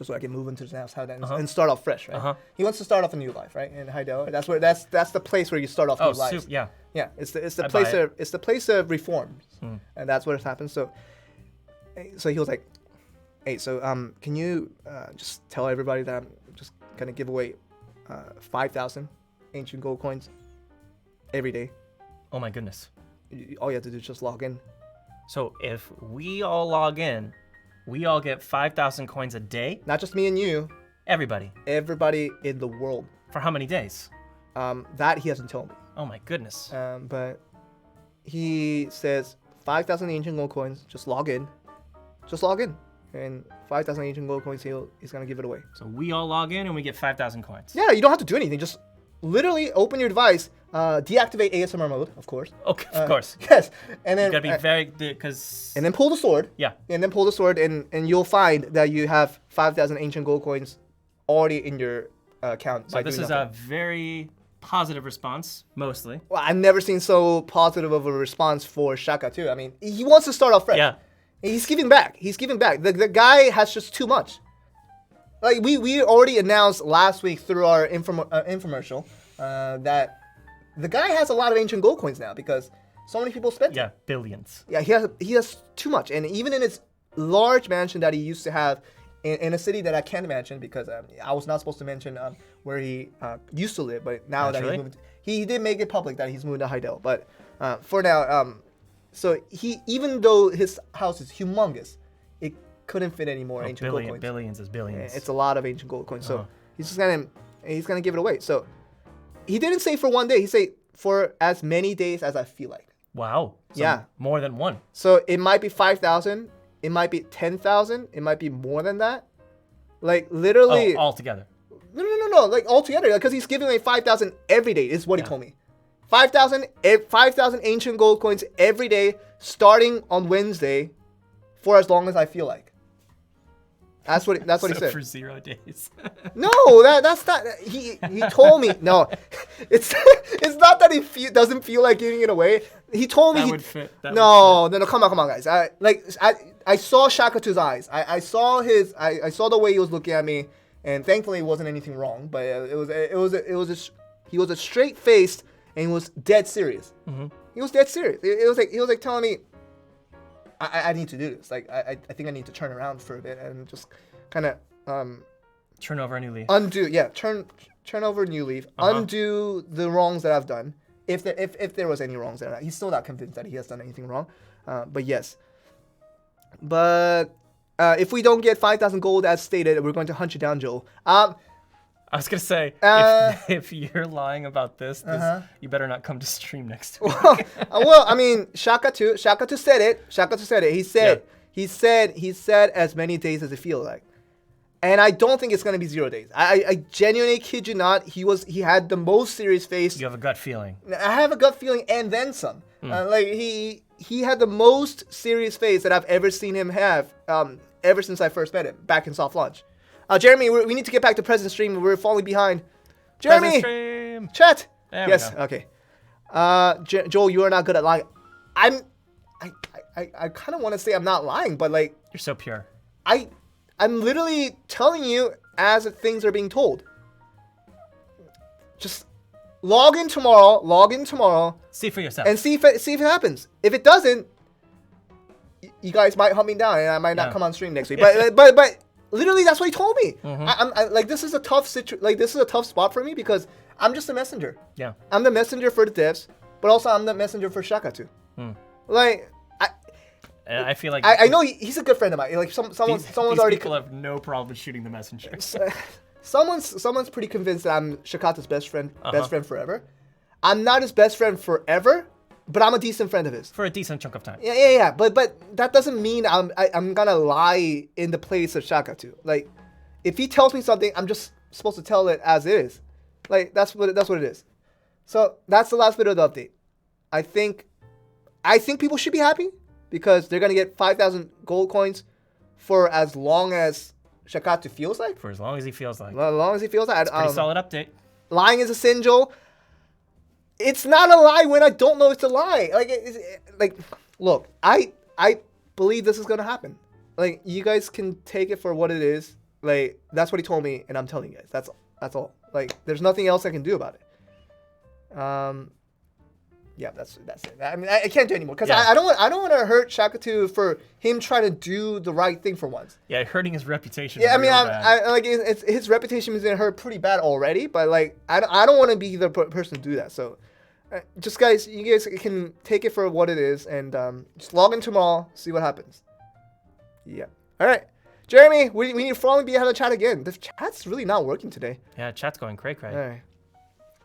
I can move into the house and start off fresh, right? He wants to start off a new life, right? In Heidel, that's the place where you start off new lives. Yeah. It's the place of reforms, and that's what has happened. So he was like, "Hey, so can you just tell everybody that I'm just gonna give away 5,000 ancient gold coins every day? Oh my goodness. All you have to do is just log in." So if we all log in, we all get 5,000 coins a day. Not just me and you. Everybody in the world. For how many days? That he hasn't told me. Oh my goodness. But he says 5,000 ancient gold coins. Just log in. And 5,000 ancient gold coins, he's going to give it away. So we all log in and we get 5,000 coins. Yeah, you don't have to do anything. Just literally open your device, deactivate ASMR mode, of course. Okay, of course. Yes. And then You gotta be very, because... And then pull the sword. Yeah. And then pull the sword, and you'll find that you have 5,000 ancient gold coins already in your account. So this is a very positive response, mostly. Well, I've never seen so positive of a response for Shaka too. I mean, he wants to start off fresh. Yeah. He's giving back. The guy has just too much. Like we already announced last week through our infomercial that the guy has a lot of ancient gold coins now because so many people spent it. Yeah, billions. Yeah, he has too much, and even in his large mansion that he used to have in a city that I can't mention because I was not supposed to mention where he used to live, but now that he did make it public that he's moving to Heidel. But for now, so even though his house is humongous, it couldn't fit any more ancient gold coins. Billions is billions. It's a lot of ancient gold coins. So he's gonna give it away. So he didn't say for one day. He said for as many days as I feel like. Wow. So yeah. More than one. So it might be 5,000. It might be 10,000. It might be more than that. Like literally. Oh, altogether. No. Like altogether, because he's giving away 5,000 every day. Is what he told me. 5,000 ancient gold coins every day, starting on Wednesday, for as long as I feel like. That's what he said. For 0 days. No, that's not. He told me no. It's not that he doesn't feel like giving it away. He told me that would fit. No, come on, guys. I saw Shakatu's eyes. I saw I saw the way he was looking at me, and thankfully it wasn't anything wrong. But he was a straight faced and he was dead serious. Mm-hmm. He was dead serious. It was like telling me, I need to do this. Like I think I need to turn around for a bit and just kind of turn over a new leaf. Turn over a new leaf. Undo the wrongs that I've done. If there was any wrongs there, he's still not convinced that he has done anything wrong. But yes. But if we don't get 5,000 gold as stated, we're going to hunt you down, Joel. I was gonna say, if you're lying about this, you better not come to stream next week. Well, I mean, Shakatu said it. Shakatu said it. He said as many days as it feels like. And I don't think it's gonna be 0 days. I genuinely kid you not. He had the most serious face. You have a gut feeling. I have a gut feeling and then some. Like he had the most serious face that I've ever seen him have. Ever since I first met him back in soft launch. Jeremy, we need to get back to present stream. We're falling behind. Jeremy, chat. There yes, we go. Okay. Joel, you are not good at lying. I kind of want to say I'm not lying, but like you're so pure. I'm literally telling you as things are being told. Just log in tomorrow. See for yourself. And see if it happens. If it doesn't, you guys might hunt me down, and I might not come on stream next week. But literally, that's what he told me. I like this is a tough this is a tough spot for me because I'm just a messenger. Yeah. I'm the messenger for the devs, but also I'm the messenger for Shakatu. Like, I feel like I know he's a good friend of mine. Like someone's already. People have no problem shooting the messengers. Someone's pretty convinced that I'm Shakatu's best friend forever. I'm not his best friend forever, but I'm a decent friend of his for a decent chunk of time. Yeah. But that doesn't mean I'm gonna lie in the place of Shakatu. Like, if he tells me something, I'm just supposed to tell it as it is. Like that's what it is. So that's the last bit of the update. I think people should be happy because they're gonna get 5,000 gold coins for as long as Shakatu feels like. For as long as he feels like. As long as he feels like. It's a pretty solid update. Lying is a sin, Joel. It's not a lie when I don't know it's a lie. Like, look, I believe this is gonna happen. Like, you guys can take it for what it is. Like, that's what he told me, and I'm telling you guys. That's all. Like, there's nothing else I can do about it. Yeah, that's it. I mean, I can't do anymore because I don't want to hurt Shakatu for him trying to do the right thing for once. Yeah, hurting his reputation. Yeah, I mean, like his reputation is gonna hurt pretty bad already. But like, I don't want to be the person to do that. So, just guys, you guys can take it for what it is and just log in tomorrow, see what happens. Yeah. All right, Jeremy, we need to probably be able to chat again. The chat's really not working today. Yeah, chat's going cray.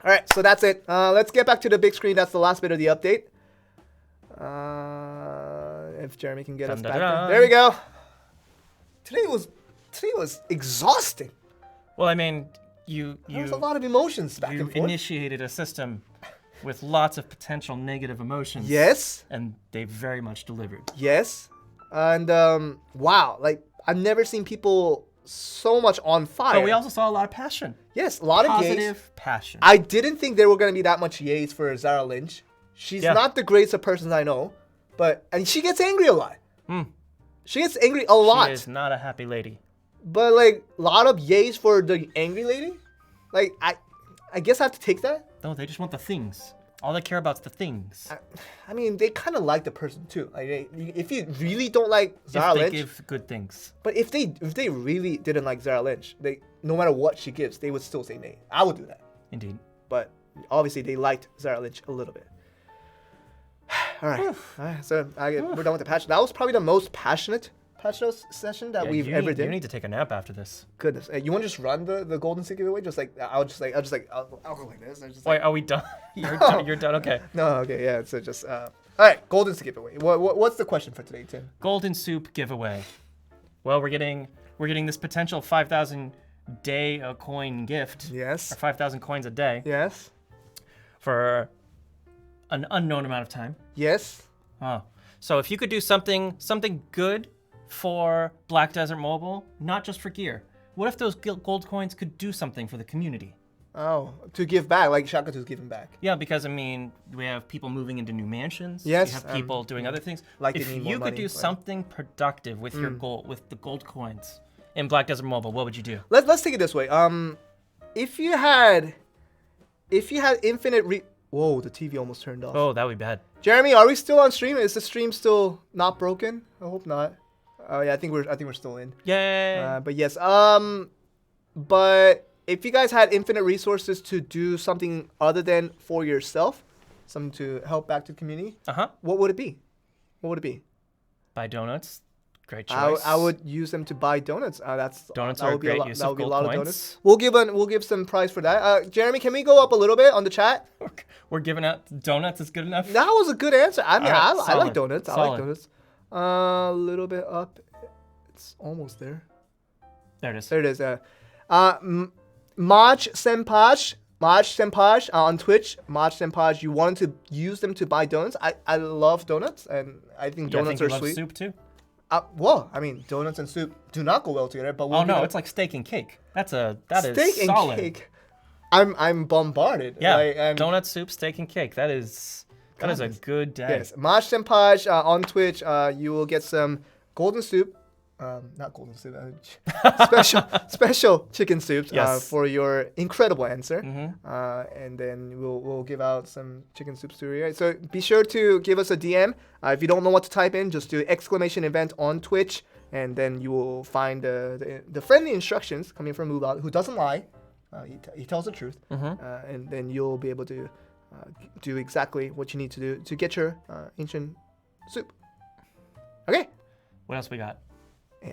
All right, so that's it. Let's get back to the big screen. That's the last bit of the update. If Jeremy can get us back there we go. Today was exhausting. Well, I mean, there was a lot of emotions back and forth. You initiated a system with lots of potential negative emotions. Yes. And they very much delivered. Yes. And wow, like I've never seen people so much on fire. But we also saw a lot of passion. Yes, a lot of positive passion. I didn't think there were going to be that much yays for Zara Lynch. She's not the greatest of persons I know, and she gets angry a lot. She gets angry a lot. She is not a happy lady. But like a lot of yays for the angry lady. Like I guess I have to take that. No, they just want the things. All they care about is the things. I mean, they kind of like the person too. Like, if you really don't like Zara Lynch, they give good things. But if they really didn't like Zara Lynch, no matter what she gives, they would still say nay. I would do that. Indeed. But obviously, they liked Zara Lynch a little bit. All right. So we're done with the passion. That was probably the most passionate session that we've ever did. You need to take a nap after this. Goodness, you want to just run the golden stick giveaway? I'll go like this. Wait, are we done? You're done. Okay. No, okay, yeah. So just all right, golden stick giveaway. What's the question for today, Tim? Golden soup giveaway. Well, we're getting this potential 5,000 day a coin gift. Yes. Or 5,000 coins a day. Yes. For an unknown amount of time. Yes. Oh. So if you could do something good for Black Desert Mobile, not just for gear. What if those gold coins could do something for the community? Oh, to give back, like Shakatu's giving back. Yeah, because I mean, we have people moving into new mansions. Yes, We have people doing other things. like they if need more you could money, do right. something productive with your gold, with the gold coins in Black Desert Mobile, what would you do? Let's take it this way. If you had infinite whoa, the TV almost turned off. Oh, that would be bad. Jeremy, are we still on stream? Is the stream still not broken? I hope not. Oh yeah, I think we're still in. Yay! But yes, but if you guys had infinite resources to do something other than for yourself, something to help back to the community, what would it be? What would it be? Buy donuts. Great choice. I would use them to buy donuts. Donuts that are would a be great lot, use that of would be a gold lot of points. donuts. We'll give some price for that. Jeremy, can we go up a little bit on the chat? We're giving out donuts is good enough. That was a good answer. I mean, All right, I like solid, donuts. I solid. like donuts. A little bit up. It's almost there. There it is. There it is. Maj Senpaj on Twitch. Maj Senpaj, you wanted to use them to buy donuts. I love donuts, and I think donuts are love sweet. soup too. Well, I mean, donuts and soup do not go well together. But we'll Oh no, give it's like steak and cake. That is steak solid. and cake. I'm bombarded. Yeah, Like, donut, soup, steak, and cake. That is a good day. Yes, Maj Senpaj on Twitch. You will get some golden soup. Not golden soup. Special chicken soups Yes. for your incredible answer. Mm-hmm. And then we'll give out some chicken soups to you. Right? So be sure to give us a DM. If you don't know what to type in, just do !event on Twitch, and then you will find the friendly instructions coming from Mubal, who doesn't lie. He tells the truth. Mm-hmm. And then you'll be able to do exactly what you need to do to get your ancient soup. Okay. What else we got?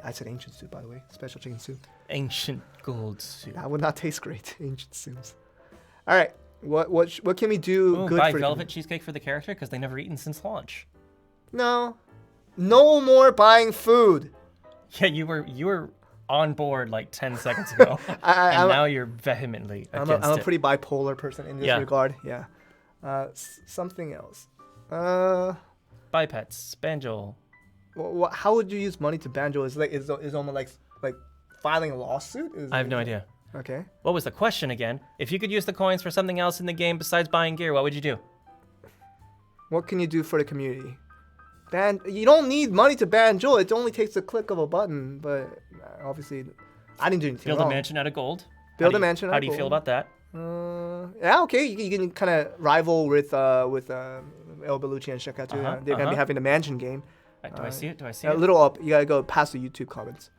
I said ancient soup, by the way. Special chicken soup. Ancient gold soup. That would not taste great. Ancient soups. All right. What can we do Ooh, good buy for velvet cheesecake for the character because they never eaten since launch. No more buying food. Yeah, you were on board like 10 seconds ago, and now you're vehemently against it. I'm a pretty bipolar person in this regard. Yeah. Something else. Buy pets, banjo. How would you use money to banjo? Is almost like filing a lawsuit? I have no idea. Okay. What was the question again? If you could use the coins for something else in the game besides buying gear, what would you do? What can you do for the community? You don't need money to banjo. It only takes a click of a button. But obviously, I didn't do anything wrong. Build a mansion out of gold. Build a mansion out of How do you feel about that? Yeah, okay. You can kind of rival with El Bellucci and Shakatu. They're gonna be having a mansion game. Do I see it? A little up. You gotta go past the YouTube comments.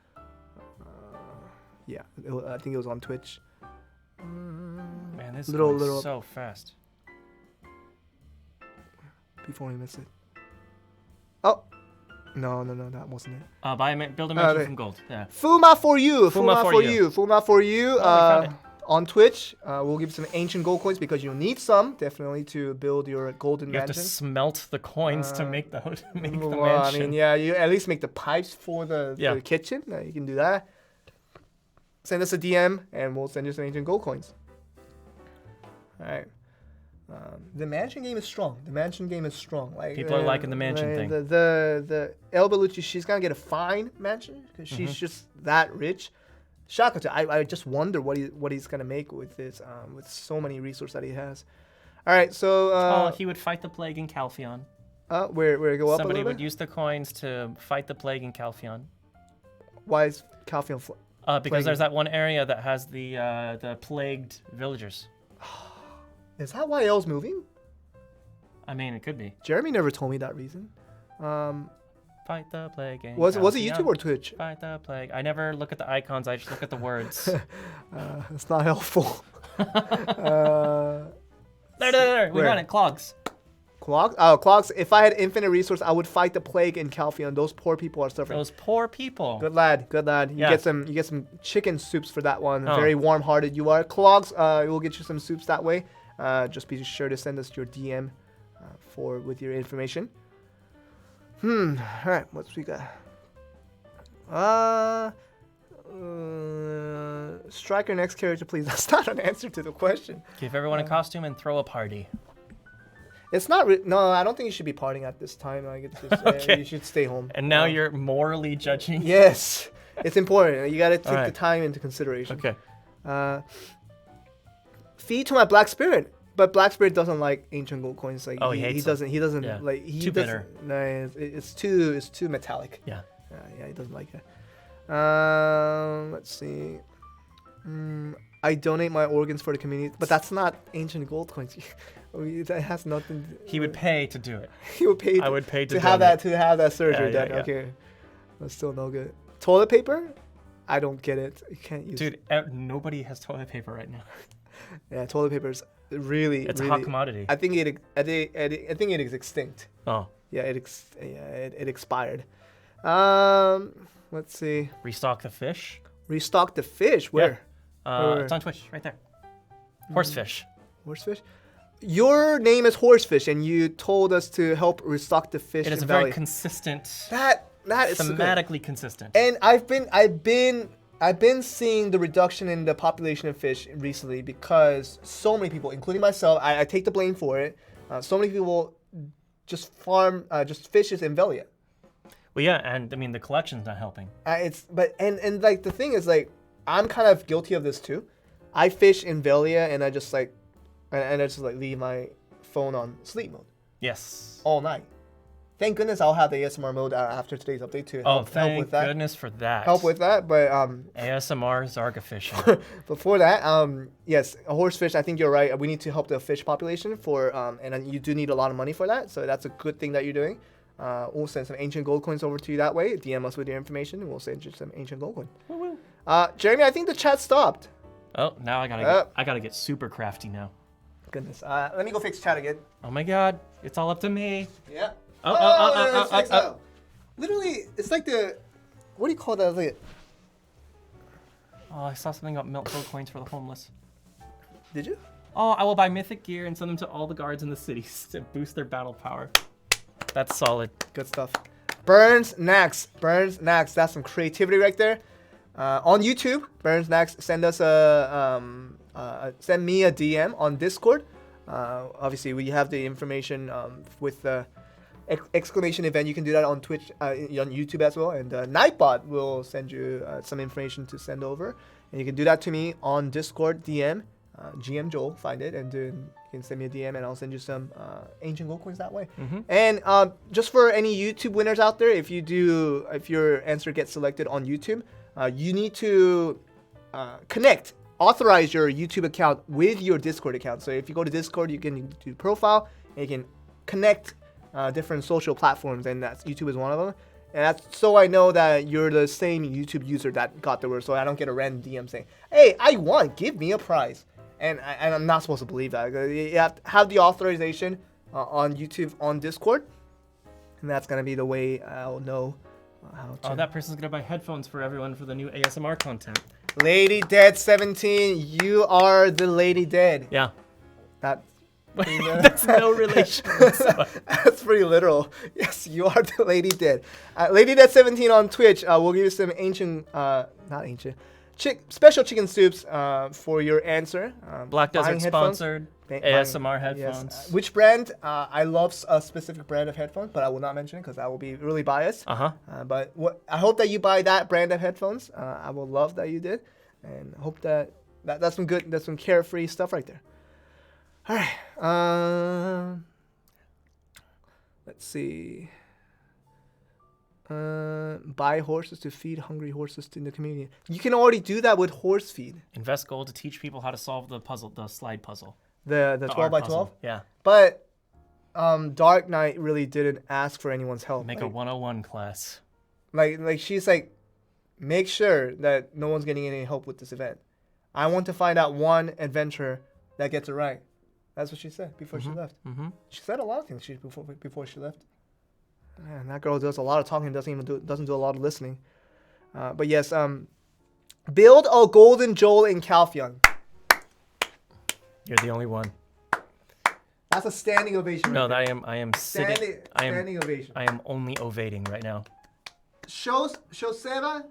Yeah, I think it was on Twitch. Man, this is little so fast. Before we miss it. Oh, no, that wasn't it. Build a mansion from gold. Yeah. Fuma for you. Fuma for you. Oh, we found it. On Twitch, we'll give some ancient gold coins because you'll need some definitely to build your golden You mansion. have to smelt the coins to make the mansion. I mean, yeah, you at least make the pipes for the kitchen. You can do that. Send us a DM and we'll send you some ancient gold coins. All right. The mansion game is strong. Like people are liking the mansion thing. The El Bellucci, she's gonna get a fine mansion because she's just that rich. Shakata, I just wonder what he's gonna make with this with so many resources that he has. All right, so he would fight the plague in Calpheon. Where go up Somebody a little would use the coins to fight the plague in Calpheon. Why is Calpheon? Because there's that one area that has the plagued villagers. Is that why L's moving? I mean, it could be. Jeremy never told me that reason. Fight the plague. Was it YouTube or Twitch? Fight the plague. I never look at the icons. I just look at the words. It's not helpful. There. We got it. Clogs. Clogs? Oh, Clogs. If I had infinite resource, I would fight the plague in Calpheon. Those poor people are suffering. Those poor people. Good lad. You get some chicken soups for that one. Very warm-hearted you are. Clogs. We'll get you some soups that way. Just be sure to send us your DM with your information. All right, what's we got? Strike your next character, please. That's not an answer to the question. Give everyone a costume and throw a party. It's not. No, I don't think you should be partying at this time. Like, it's just, Okay. you should stay home. And now you're morally judging. Yes, it's important. You got to take the right. time into consideration. Okay. Feed to my black spirit, but black spirit doesn't like ancient gold coins. Like, he hates doesn't. He doesn't Yeah. like. He Too doesn't, bitter. No, it's too metallic. Yeah. Yeah, he doesn't like it. Let's see. I donate my organs for the community, but that's not ancient gold coins. That has nothing. He would pay to do it. He would pay. I would pay to have donate. that surgery Yeah, done. yeah. Okay, that's still no good. Toilet paper? I don't get it. You can't use. Dude, nobody has toilet paper right now. Yeah, toilet paper is really. It's really, a hot commodity. I think it is extinct. Oh. Yeah, it expired. Let's see. Restock the fish. Restock the fish. Where? Where? It's on Twitch, right there. Horsefish. Horsefish. Your name is Horsefish, and you told us to help restock the fish. It is in a very Valley. consistent. That is so good. thematically consistent. And I've been seeing the reduction in the population of fish recently because so many people, including myself, I take the blame for it. So many people just farm just fishes in Velia. Well, yeah, and I mean the collection's not helping. And like the thing is, like, I'm kind of guilty of this too. I fish in Velia and I just leave my phone on sleep mode Yes. all night. Thank goodness I'll have the ASMR mode after today's update to help with that. Goodness for that. Help with that, but ASMR Zarga fishing. before that, yes, a horsefish. I think you're right. We need to help the fish population and you do need a lot of money for that. So that's a good thing that you're doing. We'll send some ancient gold coins over to you that way. DM us with your information, and we'll send you some ancient gold coin. Woo-woo. Jeremy, I think the chat stopped. Oh, now I gotta get super crafty now. Goodness. Let me go fix chat again. Oh my God, it's all up to me. Yeah. Oh. It's fixed now. Literally, it's like what do you call that? Like, Oh, I saw something about milk gold coins for the homeless. did you? Oh, I will buy mythic gear and send them to all the guards in the cities to boost their battle power. That's solid. Good stuff. Burns Nax. That's some creativity right there. On YouTube, Burns Nax, send me a DM on Discord. Obviously, we have the information with the exclamation event. You can do that on Twitch, on YouTube as well. And Nightbot will send you some information to send over. And you can do that to me on Discord DM. GM Joel, find it, and you can send me a DM, and I'll send you some ancient gold coins that way. Mm-hmm. And just for any YouTube winners out there, if your answer gets selected on YouTube, you need to authorize your YouTube account with your Discord account. So if you go to Discord, you can do profile, and you can connect different social platforms, and YouTube is one of them. And that's so I know that you're the same YouTube user that got the word, so I don't get a random DM saying, "Hey, I won, give me a prize." And I'm not supposed to believe that. You have to have the authorization on YouTube, on Discord, and that's gonna be the way I'll know how to. Oh, that person's gonna buy headphones for everyone for the new ASMR content. Lady Dead 17, you are the Lady Dead. Yeah. That's no relation whatsoever. That's pretty literal. Yes, you are the Lady Dead. Lady Dead 17 on Twitch. We'll give you some special chicken soups for your answer. Black Desert headphones. sponsored ASMR headphones. Yes. Which brand? I love a specific brand of headphones, but I will not mention it because I will be really biased. But I hope that you buy that brand of headphones. I will love that you did, and hope that's some carefree stuff right there. All right. Let's see. Buy horses to feed hungry horses in the community. You can already do that with horse feed. Invest gold to teach people how to solve the slide puzzle. The 12 by 12? puzzle. Yeah. But Dark Knight really didn't ask for anyone's help. Make a 101 class. Like she's like, make sure that no one's getting any help with this event. I want to find out one adventurer that gets it right. That's what she said before she left. Mm-hmm. She said a lot of things before she left. Man, that girl does a lot of talking, doesn't do a lot of listening. But yes, build a golden Joel in Calpheon. You're the only one. That's a standing ovation. No, right I am sitting. Standing ovation. I am only ovating right now. Shoseva,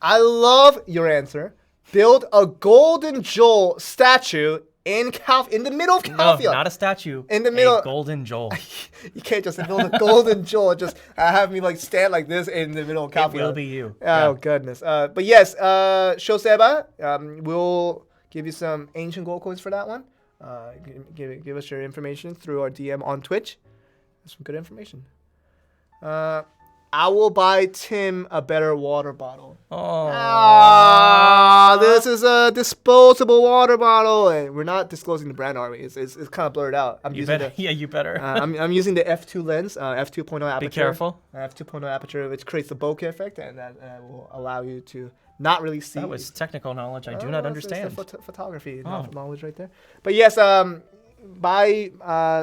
I love your answer. Build a golden Joel statue in the middle of No, Calfield. not a statue. In the middle. A golden Joel. You can't just build a golden Joel. Just have me like stand like this in the middle of Calfield. It will be you. Oh goodness. But yes, Shoseba, we'll give you some ancient gold coins for that one. Give us your information through our DM on Twitch. That's some good information. I will buy Tim a better water bottle. Oh. This is a disposable water bottle, and we're not disclosing the brand, are we? It's kind of blurred out. You better. I'm using the f2 lens, f2.0 aperture. Be careful. F2.0 aperture, which creates the bokeh effect, and that will allow you to not really see. That was technical knowledge I do not understand. It's photography knowledge right there. But yes, by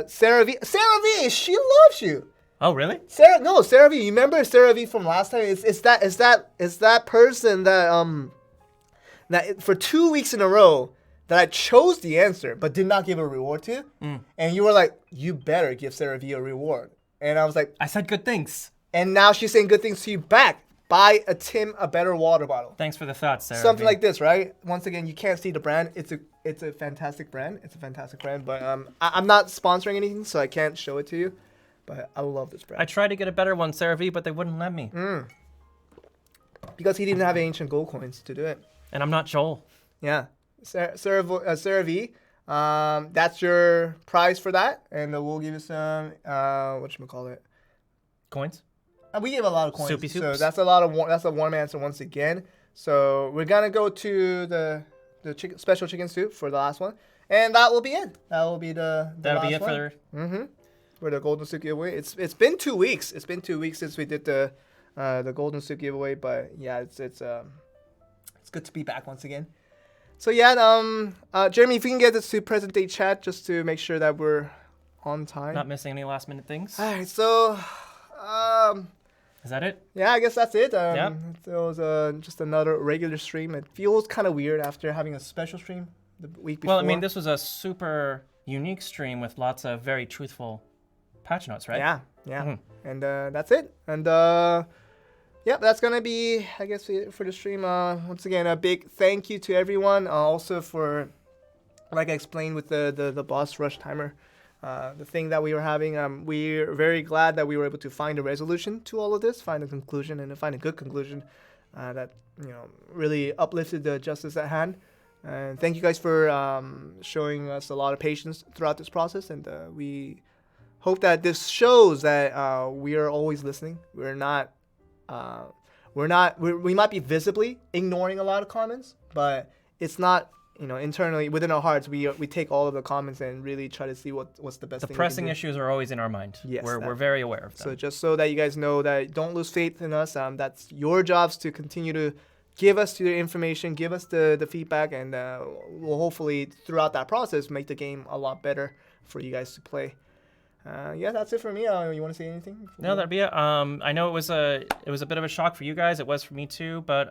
Sarah V. Sarah V. She loves you. Oh really? Sarah V. You remember Sarah V. from last time? It's that person that that for 2 weeks in a row that I chose the answer but did not give a reward to, and you were like, you better give Sarah V. a reward, and I was like, I said good things. And now she's saying good things to you back. Buy a Tim a better water bottle. Thanks for the thoughts, Sarah. Something like this, right? Once again, you can't see the brand. It's a fantastic brand. But I'm not sponsoring anything, so I can't show it to you. But I love this brand. I tried to get a better one, Sarah V, but they wouldn't let me. Because he didn't have ancient gold coins to do it. And I'm not Joel. Yeah. Sarah V, that's your prize for that. And we'll give you some, whatchamacallit? Coins? We gave a lot of coins. Soupy soups. So that's a warm answer once again. So we're going to go to the special chicken soup for the last one. And that will be it. That will be the That'll last be it one. for the golden soup giveaway. It's been 2 weeks. It's been 2 weeks since we did the golden soup giveaway, but yeah, it's good to be back once again. So yeah, Jeremy, if we can get this to present day chat just to make sure that we're on time. Not missing any last minute things. All right, so is that it? yeah, I guess that's it. Yeah. It was just another regular stream. It feels kind of weird after having a special stream the week before. Well, I mean, this was a super unique stream with lots of very truthful patch notes, right? Yeah. And that's it. And yeah, that's gonna be, I guess, it for the stream. Once again, a big thank you to everyone. Also for, like I explained with the boss rush timer, the thing that we were having. We're very glad that we were able to find a resolution to all of this, find a conclusion, and find a good conclusion that really uplifted the justice at hand. And thank you guys for showing us a lot of patience throughout this process. And we hope that this shows that we are always listening. We might be visibly ignoring a lot of comments, but it's not, internally within our hearts, we take all of the comments and really try to see what's the best thing. The pressing issues are always in our mind. Yes, we're very aware of them. So just so that you guys know that don't lose faith in us. That's your jobs to continue to give us the information, give us the feedback, and we'll hopefully throughout that process make the game a lot better for you guys to play. Yeah, that's it for me. You want to say anything? No, that'd be it. I know it was a bit of a shock for you guys. It was for me too, but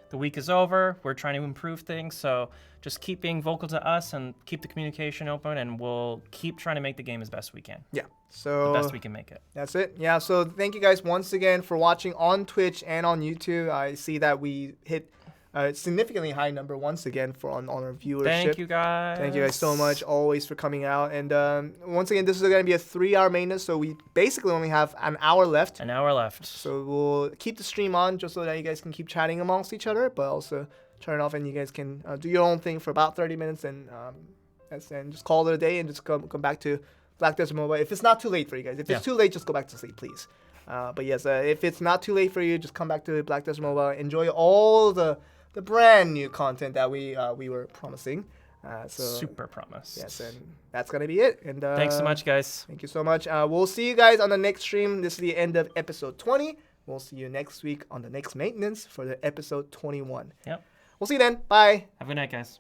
the week is over. We're trying to improve things, so just keep being vocal to us and keep the communication open, and we'll keep trying to make the game as best we can. Yeah, so the best we can make it. That's it. Yeah, so thank you guys once again for watching on Twitch and on YouTube. I see that we hit a significantly high number once again on our viewership. Thank you guys. Thank you guys so much always for coming out. And once again, this is going to be a 3-hour maintenance, so we basically only have an hour left. An hour left. So we'll keep the stream on just so that you guys can keep chatting amongst each other, but also turn it off and you guys can do your own thing for about 30 minutes and just call it a day and just come back to Black Desert Mobile. If it's not too late for you guys. If it's too late, just go back to sleep, please. But yes, if it's not too late for you, just come back to Black Desert Mobile. Enjoy all the brand new content that we were promising. Super promise. Yes, and that's gonna be it. And thanks so much, guys. Thank you so much. We'll see you guys on the next stream. This is the end of episode 20. We'll see you next week on the next maintenance for the episode 21. Yep. We'll see you then. Bye. Have a good night, guys.